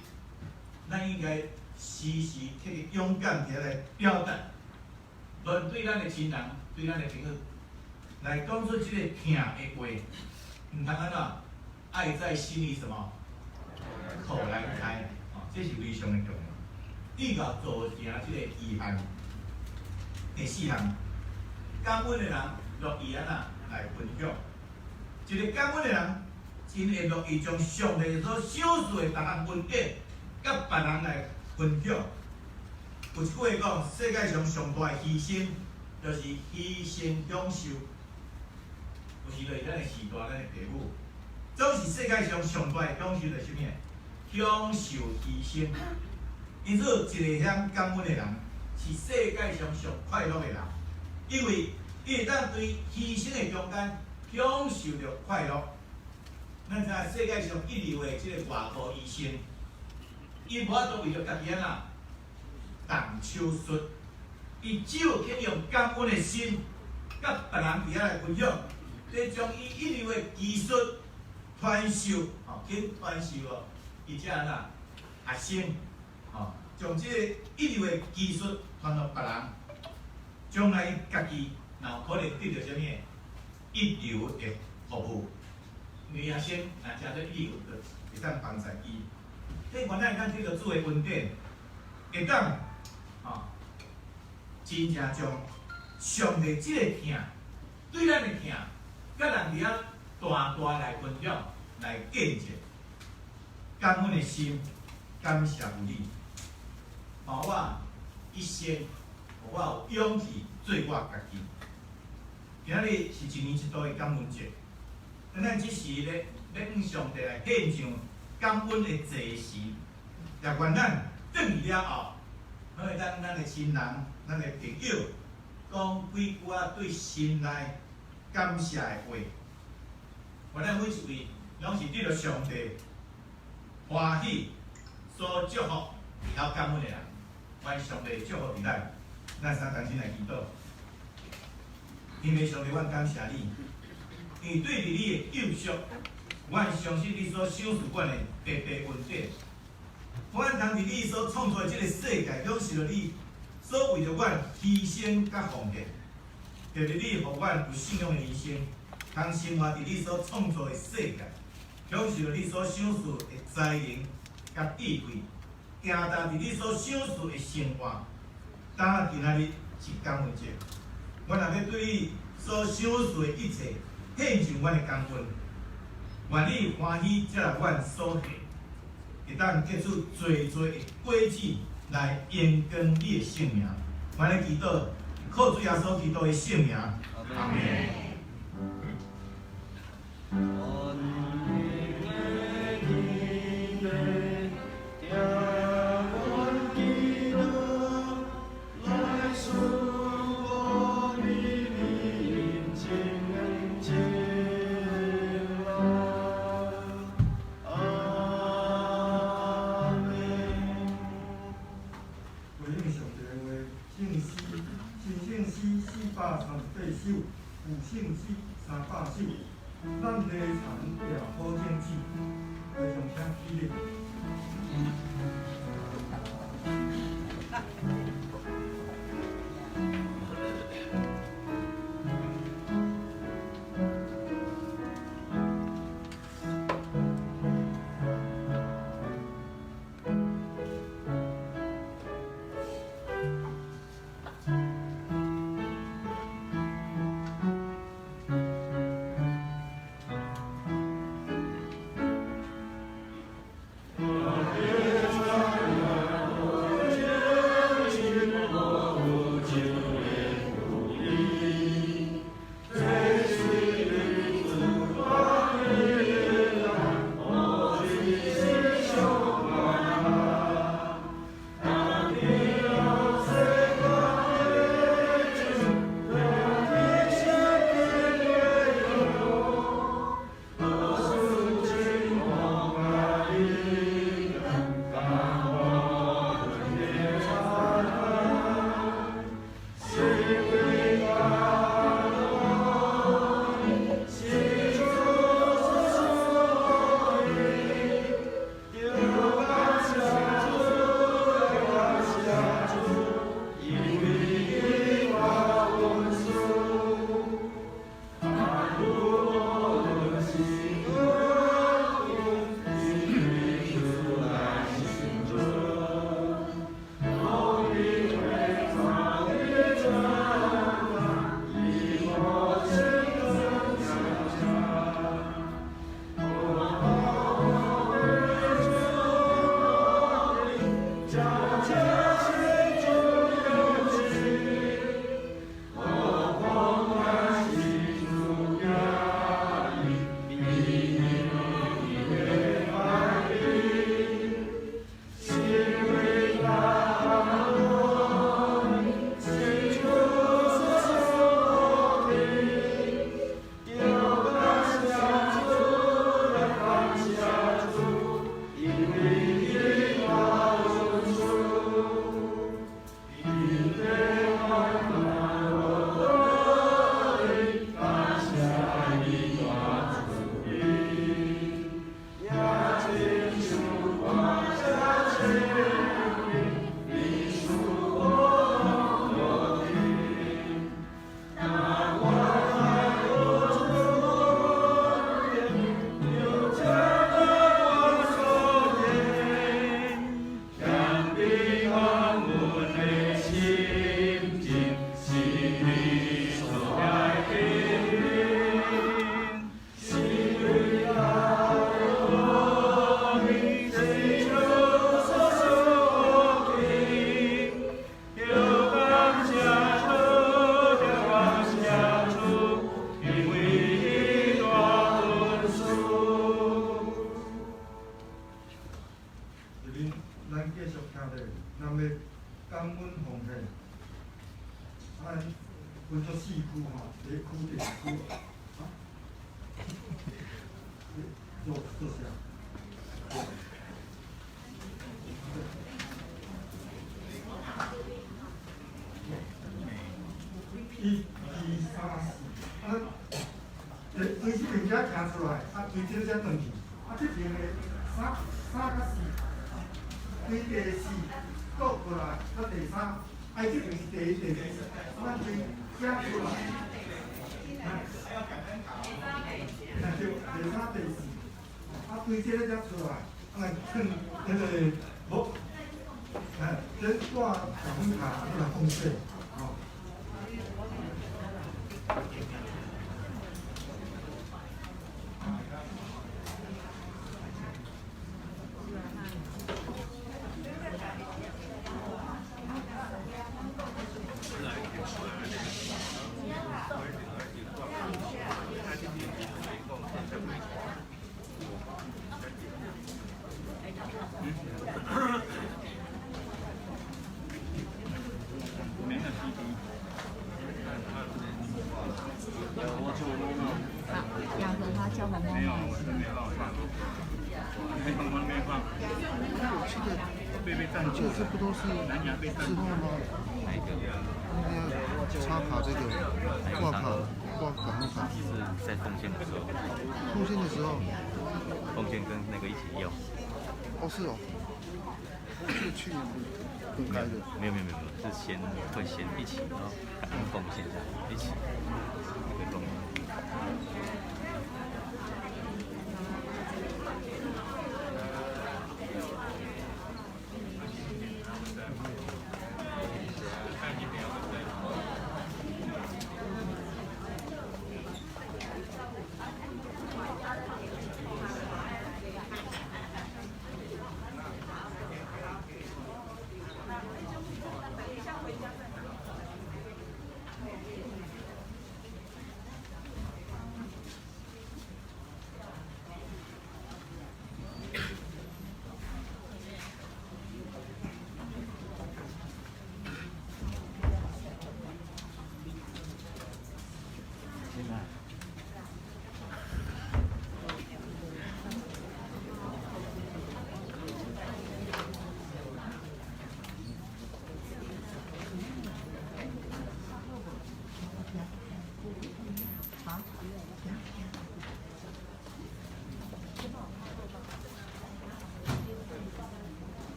咱应该时时刻刻勇敢地来表达，无论对咱的亲人、对咱的朋友，来讲出即个疼的话，毋通安怎爱在心里什么口难开，这是非常的重要。预告造成即个遗憾。第四项。感恩的人乐意安那来分享，一个感恩的人真会乐意将上帝所赏赐的各项恩典，甲别人来分享。有一句话讲，世界上上大的牺牲，就是牺牲享受。有时就是咱的时代，咱的父母，总是世界上上大的享受就是啥物？享受牺牲。因此，一个晓感恩的人，是世界上上快乐的人。因为伊会当对牺牲的中间享受着快乐。咱知影世界上一流的即个外科医生，伊无法度为着家己动手术，伊只有肯用感恩的心，甲别人伫遐来分享，来将伊一流的技术传授，去传授伊遮学生，将即个一流的技术传到别人。将来伊家己若有可能得到啥物一流的服务，女学生若真做一流的，会当帮助伊。即原来咱得到主的恩典，会当真正将上帝即个疼对咱的疼，甲人伫遐大来分享来见证，感恩的心，感谢有你，让我一生，互我有勇气做我家己。今仔日是一年一度的感恩节，咱即时咧向上帝来献上感恩的祭时，也愿咱转去了后，可以当咱的亲人、咱的朋友，讲几句仔对心内感谢的话。我咱每一位拢是得到上帝欢喜所祝福，然后感恩的人，愿上帝祝福伫咱。咱三同心来祈祷。因为上帝，阮感谢你，因为对伫你的救赎，阮相信你所赏赐阮的白白恩典。阮通伫你所创造的这个世界，拢是着你所为着阮牺牲甲奉献。特别你互阮有信仰的人生，通生活伫你所创造的世界，享受着你所赏赐的才能甲智慧，行踏伫你所赏赐的生活。当今仔日是感恩节，阮若要对你所赏赐的一切献上阮的感恩，愿你欢喜接纳阮所献，会当结出最多的果子来延光你的性命。阮咧祈祷，靠主耶稣基督的圣名，阿门。首，有圣诗300首，咱地产也好经济，非常请起立。我咱要感恩奉献，咱分做4区吼，第一区、第二区，做啥？1、2、3、4，从这边遮行出来，从这遮转去，这边的3甲4，从第4倒过来，第3，这边是第1、第2，咱从遮出来，对，第3、第4，从这个遮出来，放那个无，这挂小红卡，来奉献，哦。两个花椒黄瓜没有，我是没放，没放，没放。被占据了。这不都是蓝牙被占之后吗？哪一个？那个插卡这个挂感应卡是在奉献的时候，出现的时候，奉献跟那个一起用。哦是哦，是去年分开的。没有，是会先一起，然后感恩奉献这样一起一个动作。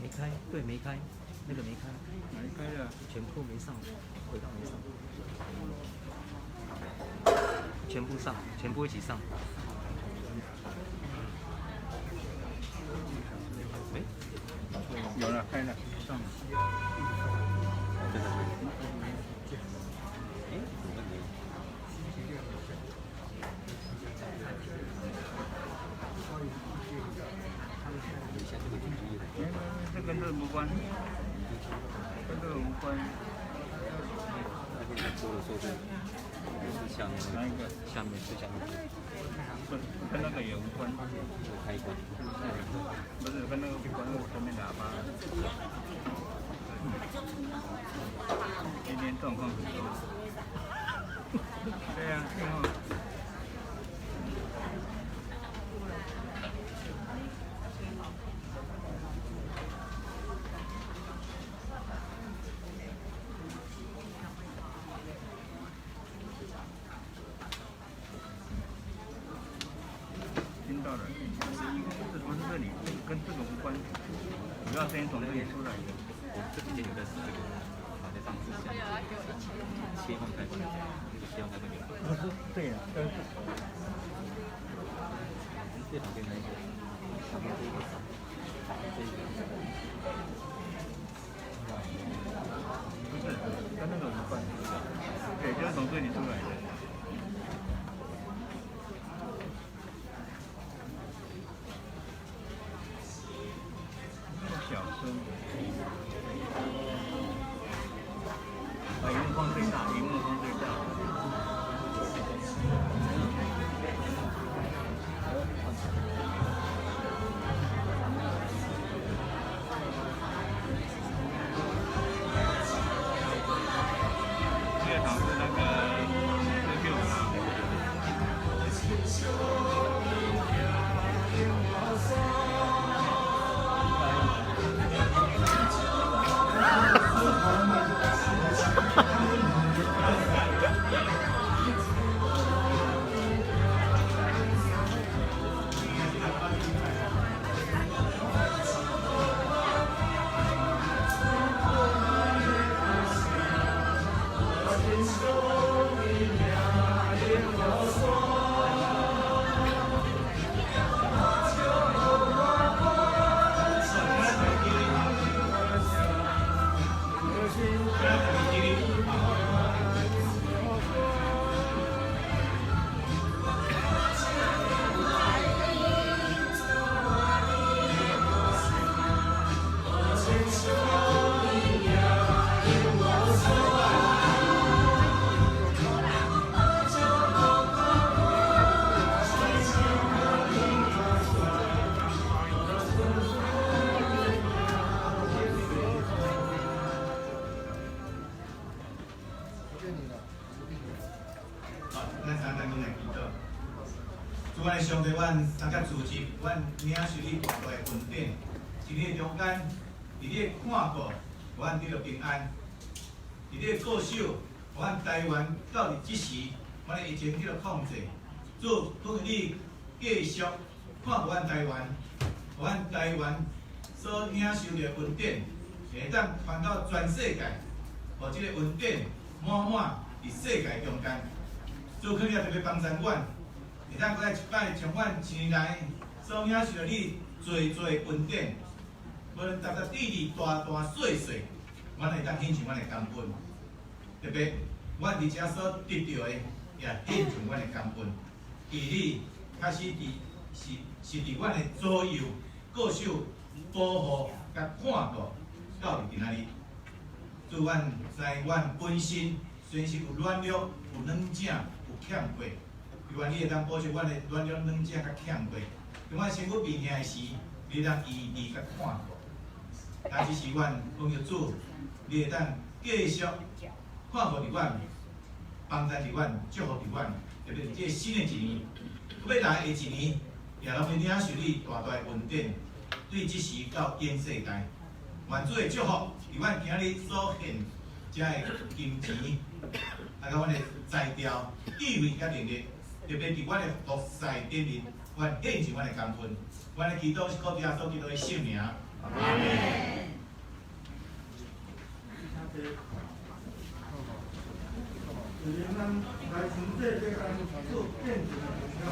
没开，对，没开，那个没开，哪一开的？全部没上，轨道没上，全部上，全部一起上。哎，有了，开了，上了。对。哎，怎么没有？这跟这个无关，跟这个无关。做的时候是下面哪一个？下面最下面不，跟那个也无关。开关。不是跟那个有关，我前面喇叭。今天状况很多。对呀，信号。听到了，这不是这里，跟这个无关，主要声音从这里出来的。我这边有个是这个，好在上次切换开关，这个切换开关有。不是，对呀，最旁边那个，旁边这个，这个。不是，跟那个无关。对，就是从这里出来的。小声，把荧幕放最大，荧幕主安的上帝，阮三甲组织，阮领受你大大的恩典，伫你中间，伫你的看顾，互阮得到平安；伫你的固守，互阮台湾到伫即时，阮的疫情得到控制。主，奉你继续看顾阮台湾，互阮台湾所领受的恩典，会当传到全世界，互即个恩典满满伫世界中间。主，肯定特别帮助阮。会当再一摆将阮一年来所领受你最恩典，无论踏踏地地、大大细细，阮会当献上阮的感恩。特别阮伫遮所得到的，也献上阮的感恩。伫你确实是伫阮的左右、固守、保护、甲看顾到伫今仔日。祝阮在阮本身虽是有软弱、有软正、有欠过。愿你会当保守阮的软弱、软正甲欠过，当阮身躯面兄的时，你会当医治甲看顾。但只是阮奉着主，你会当继续看顾伫阮，帮助伫阮，祝福伫阮，特别伫这新的一年，要来的一年，也拢要领受你大大的恩典，对即时到永世界，愿主的祝福伫阮今日所献遮的金钱，啊，甲阮的材料、地位甲能力。特别伫阮的服侍顶面，阮献上阮的感恩，阮的祈祷是靠耶稣基督的圣名。阿门。是咱来从这个做见证的时候。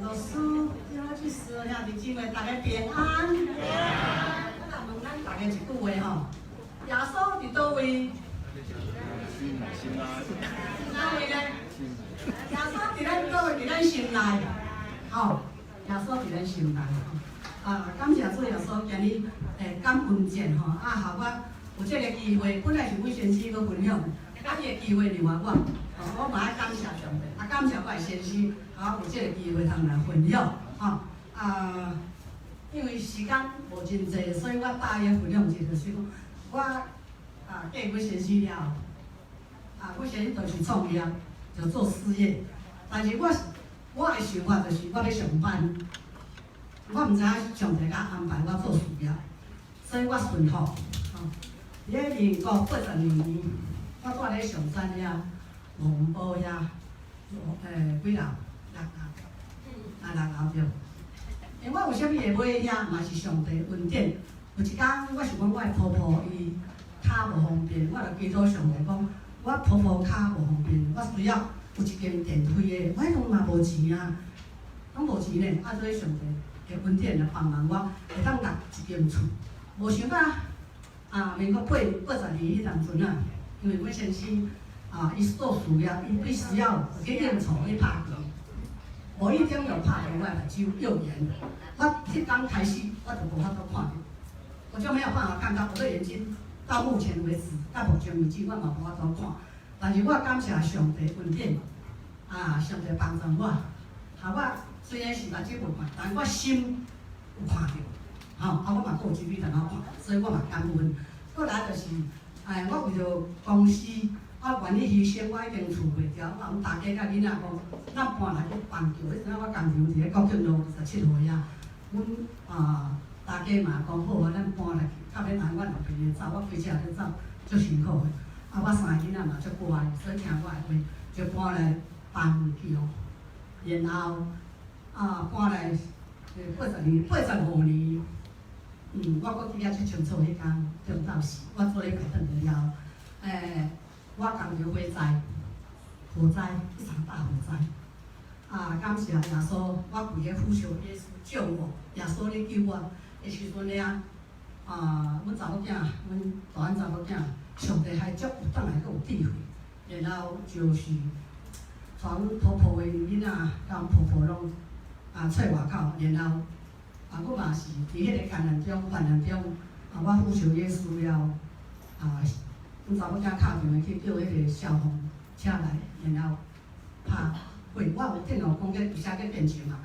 老师，要去师兄弟姊妹，大家平安。我来问咱大家一句话吼，耶稣伫倒位？哪位呢？耶稣伫咱倒位？伫咱心内。吼，耶稣伫咱心内。感谢主耶稣今日感恩节吼，互我有这个机会，本来是阮先生搁分享，啊，伊个机会让我，我嘛爱感谢上帝，感谢我的先生。有这个机会通来分享，因为时间无真济，所以我大约分享一个，就是讲，我嫁阮先生了后，阮先生就是创业，就做事业，但是我的想法就是我要上班，我毋知影上帝甲安排我做事业，所以我顺服。伫咧民国82年，我住咧上山遐、五峰埔遐，几楼？6楼对。因为我有啥物会买遐，嘛是上帝恩典。有一天，我想讲我的婆婆伊骹无方便，我就祈祷上帝讲，我婆婆骹无方便，我需要有一间电梯的，我迄拢嘛无钱啊，拢无钱咧。所以上帝的恩典来帮忙我，会当立一间厝。无想到民国82年迄当阵啊，因为阮先生伊做事业，伊必须要去应酬去拍球。无一点有拍球，我目睭右眼，我迄刚开始我就无法度看到，我就没有办法看到，我的眼睛到目前为止，到目前为止我嘛无法度看。但是我感谢上帝恩典，上帝帮助我，我虽然是目睭无看，但我心有看到，我嘛有机会通好看，所以我嘛感恩。过来就是，我为着公司。我愿意牺牲我迄间厝卖掉，我讲大家甲囡仔讲，咱搬来去棒球，迄阵我工厂伫咧国庆路17号遐，阮大家嘛讲好咱搬来去，较免按阮后边咧走，我开车咧走，足辛苦的。我3个囡仔嘛足乖，所以听我的话，就搬来棒球，然后搬来85年，我搁记啊去清楚迄天中昼时，我做咧排顿了后，我工厂火灾，一场大火灾。感谢耶稣，我跪咧呼求耶稣救我，耶稣你救我。迄时阵了，阮查某囝，阮大汉查某囝，上帝还足有当来，阁有智慧。然后就是带阮婆婆的囡仔，甲阮婆婆拢出外口，然后我嘛是伫迄个艰难中、患难中，我呼求耶稣了，阮查某囝敲电话去叫迄个消防车来，然后拍火。我有电脑讲个，而且个变情嘛，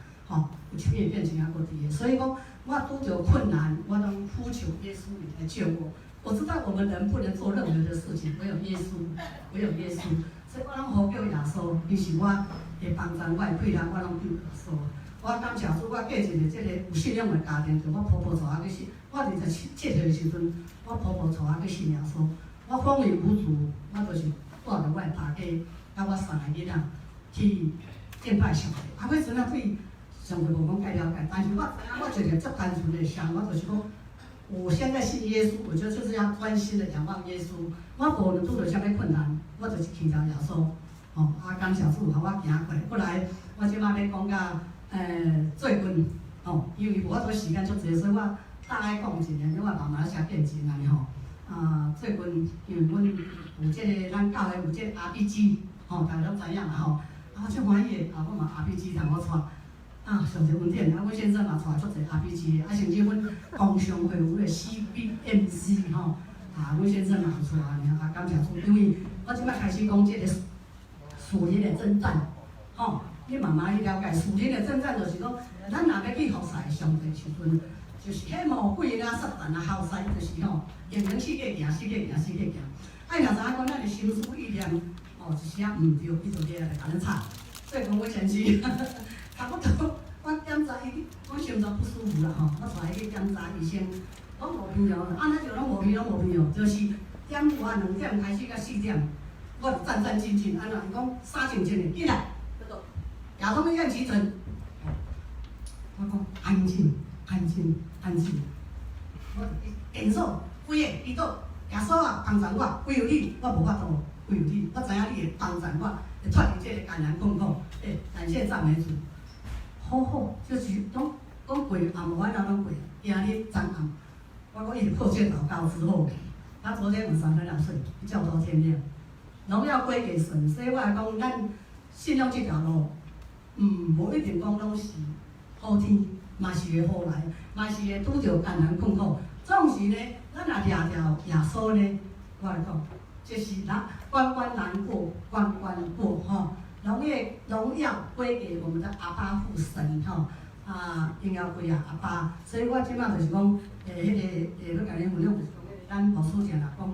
有一片变情还搁伫个，所以讲我拄着困难，我拢呼求耶稣来救我。我知道我们人不能做任何的事情，唯有耶稣，唯有耶稣，所以我拢呼叫耶稣，伊是我的帮助，我的困难，我拢叫耶稣。我感谢主，我嫁一个即个有信仰的家庭，就我婆婆带我去信。我27岁的时阵，我婆婆带我去信耶稣。我风雨无阻，我就是带着我的大家，甲我3个囡仔去敬拜上帝。尾阵啊对上帝无讲介了解，但是我一个足单纯的想，我就是讲，我现在信耶稣，我就是要专心的仰望耶稣。我无论拄着啥物困难，我就是祈祷耶稣。感谢主，互我行过。过来，我即摆要讲到。最近因为无法度时间足济，所以我大概讲一下，因为我慢慢写变钱安尼最近因为阮有即个咱教会有即个 RPG，大家拢知影啦我足欢喜的，我嘛 RPG 通我带上侪稳定，阮先生嘛带足济 RPG 的，甚至阮工商会有迄个 CBMC 阮先生嘛有带安尼感谢主，因为我即摆开始讲即个属灵的征战，你慢慢去了解，属灵的征战就是讲，咱若要去服侍上帝时阵，就是迄魔鬼啊、撒旦啊、后世，就是用能四界行，四界行，四界行。若知影讲咱的心思意念，一时啊毋对，伊就来甲咱吵。所以讲我前时，差不多我检查伊，我心脏不舒服啦我带伊去检查医生，拢无病了，那就拢无病，就是点外2点开始到4点，我就战战兢兢，伊讲3清清的，进来。亚东医院急诊，我讲安静，安静，安静。我严肃，规个伊倒耶稣啊，帮助我，唯有你，我无法度，唯有你，我知影你会帮助我，会脱离这个艰难困苦。感谢赞美主。好，就是讲过暗晡咱拢过，今日昨暗，我讲伊破戒祷告之后，他昨天晚上才2岁，叫到天亮，荣耀归给神。所以我来讲，咱信仰这条路。无一定讲拢是好天，嘛是会好来，嘛是会拄着艰难困苦。总是呢，咱若掠着耶稣呢，我来讲，就是关关难过关关过荣耀归给我们的阿爸父神荣耀归阿爸。所以我即摆就是讲，要甲恁分享，咱牧师定啦讲，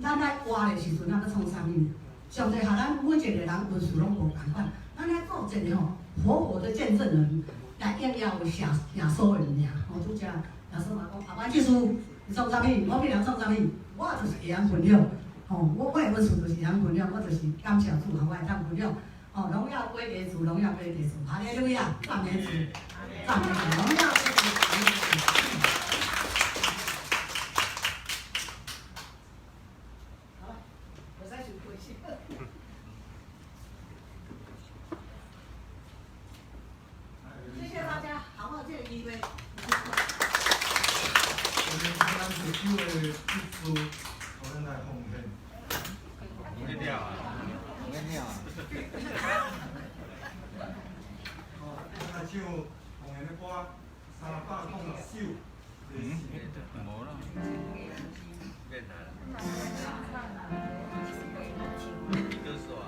咱在活的时阵，咱要创啥物？上帝互咱每一个人运势拢无共款，咱来做一个活的见证人，来荣耀耶稣的名。拄则耶稣嘛讲，阿爸即书你创啥物？我必然创啥物？我就是会晓分享。我的本事就是会晓分享，我就是感谢主，我会当分享。荣耀归给主，荣耀归给主，哈利路亚，赞美主，赞美主，荣耀归给主。谢谢大家，好好这个机会。我们刚刚是因为一出，我们来奉献。红掉啊！唱红颜的歌，310首。无啦。变难了。歌手啊。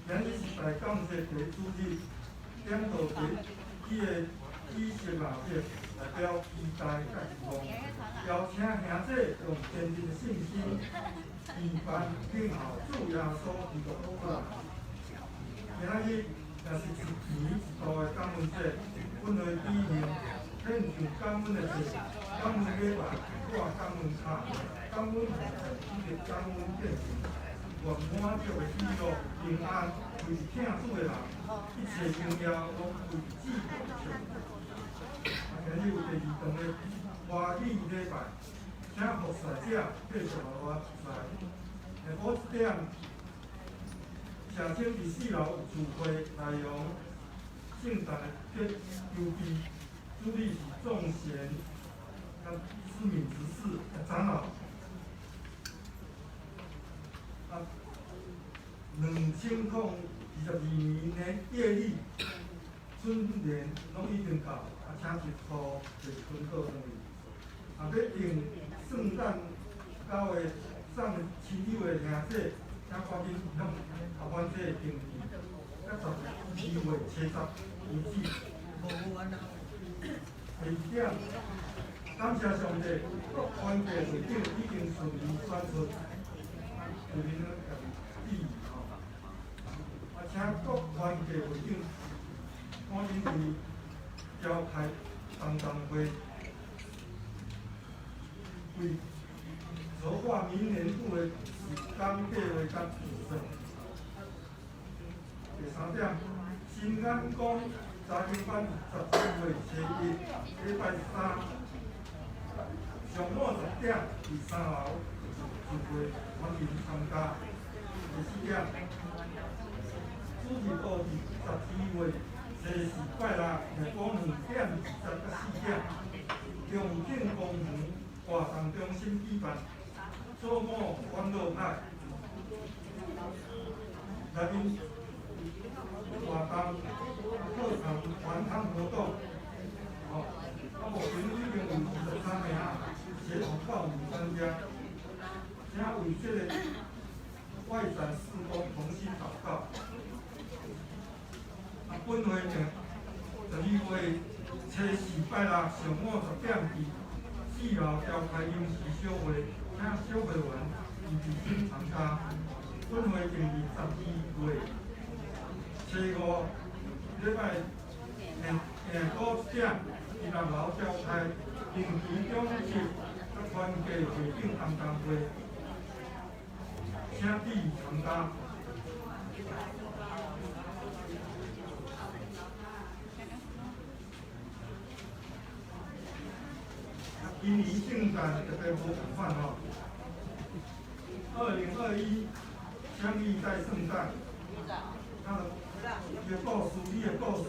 今日是大感谢地主日，点到伊的知识内底。来表期待甲希望，邀请兄弟用坚定的信心，期盼今后主耶稣基督的国。今仔日也是一年一度的感恩节，阮会举行献上感恩的祭、感恩礼拜、挂感恩卡、感恩以及感恩献上，愿满足的喜乐、平安，为庆祝的人，一切荣耀拢为主所成。今日有第二堂的华语礼拜，请服侍者继续来我在。5点。社青伫4楼有聚会，内容圣诞的节邮币，主理是众贤甲知名执事长老。2022年的夜里春联拢已经到，请一号就春到转去。要定圣诞到的送亲友的兄弟。请赶紧向后番这登记，甲12月70为止。第2点，感谢上帝，各团体会长已经顺利选出就恁个第2吼。请各团体会长赶紧为召开同会，为筹划明年度的时间计划甲预算。第3点，新眼光查经班13月7日礼拜3，上午10点伫3楼聚会，欢迎参加。第4点，主日学伫12月14拜六下晡2点20到4点，中正公园活动中心举办。周末欢乐派，内面活动、课堂、团康活动，目前已经有23名协同报名参加，请为这个外展事工同心祷告。本会呢，12月74拜六上午10点伫4楼召开临时小会。请小会员支持参加。本会定于12月7号礼拜下午1点伫6楼召开定期中级甲团契会长同会，请注意参加。今年圣诞特别无共款吼。2021相遇在圣诞，伊的故事，你的故事，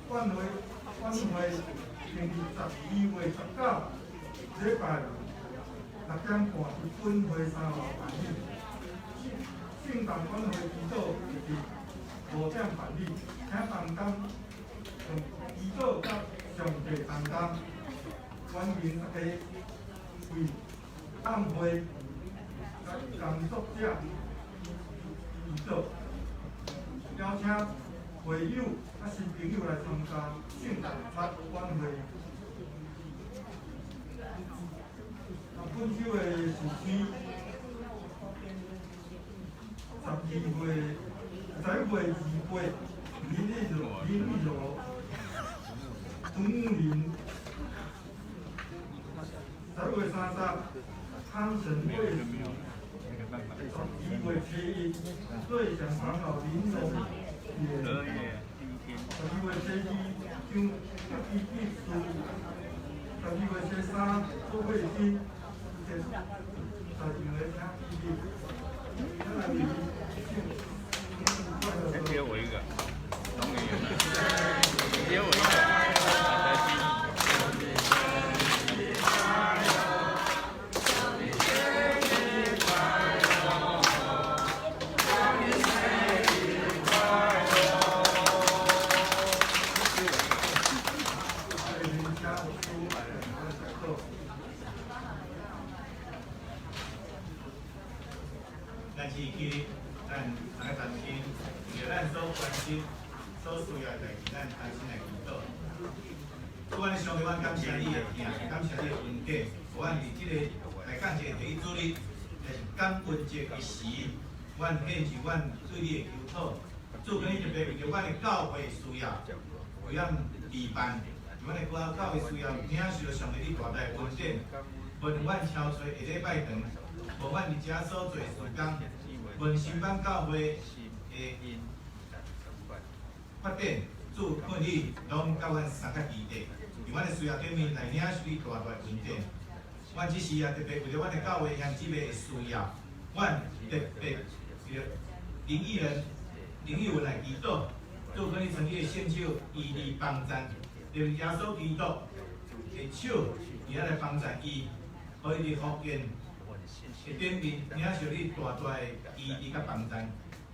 晚会定于12月19礼拜6点半伫本会3楼办理。圣诞晚会祈祷会伫5点办理，请同工用祈祷甲上帝同工。欢迎大家为暗会甲工作者祈祷，邀请会友甲新朋友来参加圣诞节晚会。本周的时间12月2日林玉柔、钟林。12月30日，康神会12月7日，最祥长老林荣也。12月7日，张义秘书。12月13日，周慧欣。12月12日，再接我一个，总理员，接我一个。咱市区，咱大家担心，就咱所关心、所需要的代志，咱担心来祈祷。阮的上帝，阮感谢你的名，感谢你的恩典，阮伫即个来讲这个第一主日，就是感恩节的时，阮献上阮对你的求讨，主跟你特别为着阮的教会需要，为咱备办，阮的教会需要，领受上帝你大大的恩典，问阮超找下礼拜长，无阮伫遮所做的时间，问新版教会的发展，主看你拢甲阮三甲基地，伫阮的需要顶面来领受你大大的恩典。阮即时啊，特别为着阮的教会兄姊妹的需要，阮特别为着林义人、林义文来祈祷，主跟你成立的圣手伊嚟帮助，就是耶稣基督的手伫遐来帮助伊，互伊伫福建的顶面领受你大大的医治甲帮助。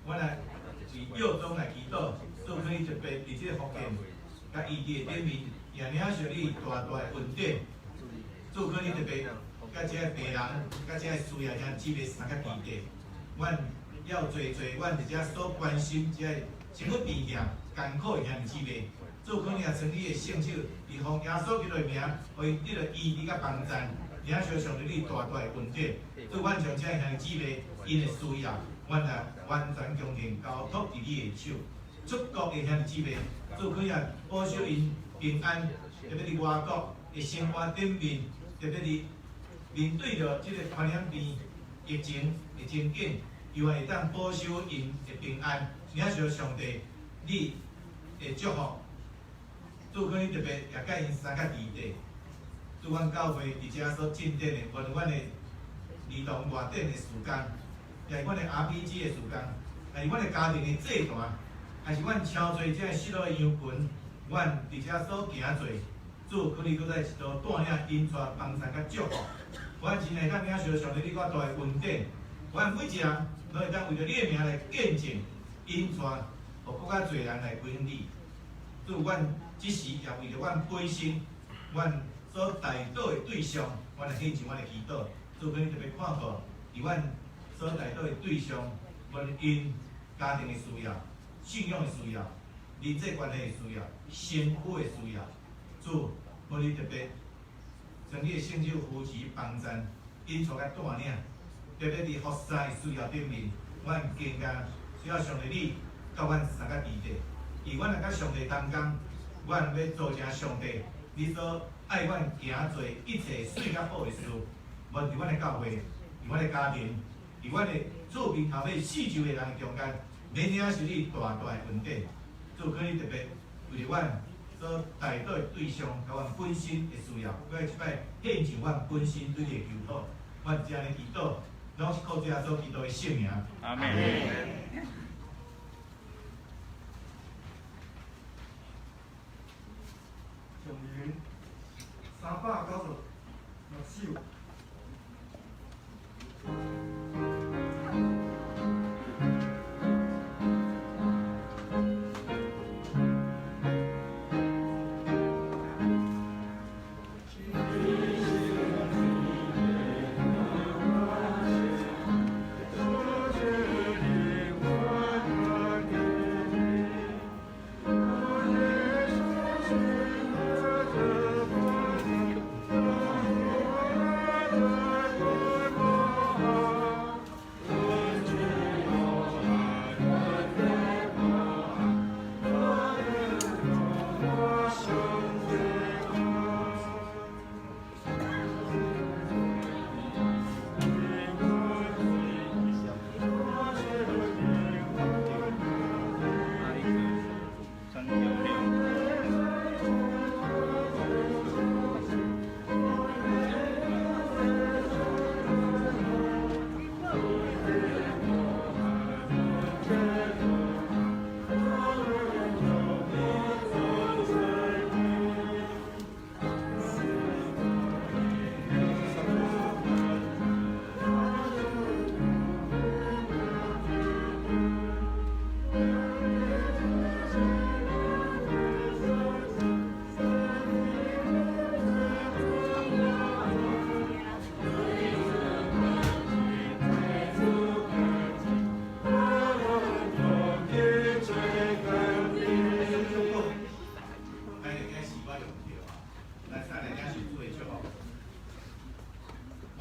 阮来为药中来祈祷，主跟你特别伫即个福建甲医治的顶面，也领受你大大的恩典。主跟你特别甲即个病人，甲即个需要兄姊妹三甲基地，阮要做阮伫遮所关心即个生活边境艰苦的兄姊妹，主可能也成你的圣手，以奉耶稣基督的名，为你的医治甲帮助，领受上帝你大大的恩典。主，阮将即个兄姊妹因的需要，阮也完全恭敬交托伫你的手。出国的兄姊妹，主可能也保守因平安，特别伫外国的生活顶面，特别伫面对着即个传染病疫情的情景，又会当保守因的平安，领受上帝你的祝福。主可能特别也甲因三甲基地，主阮教会伫遮所进展的，无论阮的儿童热点的时间，也是阮的 RPG 的时间，还是阮的家庭的祭坛，还是阮超侪即个失落的羊群，阮伫遮所行做，主可能搁在一道带领因带帮助甲祝福。阮真会当领受上帝你我大的恩典，阮每一人都会当为着你的名来见证，因带互更较侪人来归向你。主，阮即时也为着阮本身，阮所带倒的对象，阮来献上阮的祈祷。主，可能特别看到，伫阮所带倒的对象，阮因家庭的需要、信仰的需要、人际关系的需要、身躯的需要。主，互你特别将你的圣手扶持帮助，因带甲带领，特别伫服侍的需要顶面，阮更加需要上帝你甲阮三甲基地。而阮若甲上帝同工，阮要做成上帝你所爱阮行做一切水较好的事，无伫阮的教会、伫阮的家庭、伫阮的厝边头尾四周的人中间，免领受你大大的恩典。主，可能特别为着阮所带倒的对象，甲阮本身的需要，我即摆献上阮本身对你的求讨，阮这样的祈祷，拢是靠主耶稣基督的圣名。阿门。上联396首。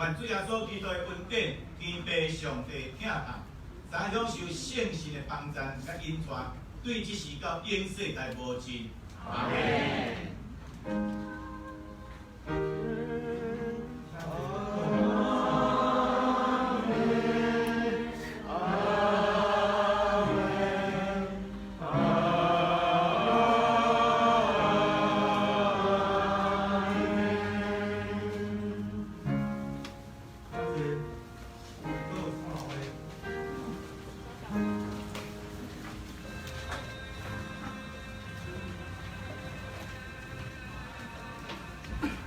愿主耶稣基督的恩典、天父上帝疼爱，三享受圣神的帮助甲恩泉，对即时到永世代无尽。阿门。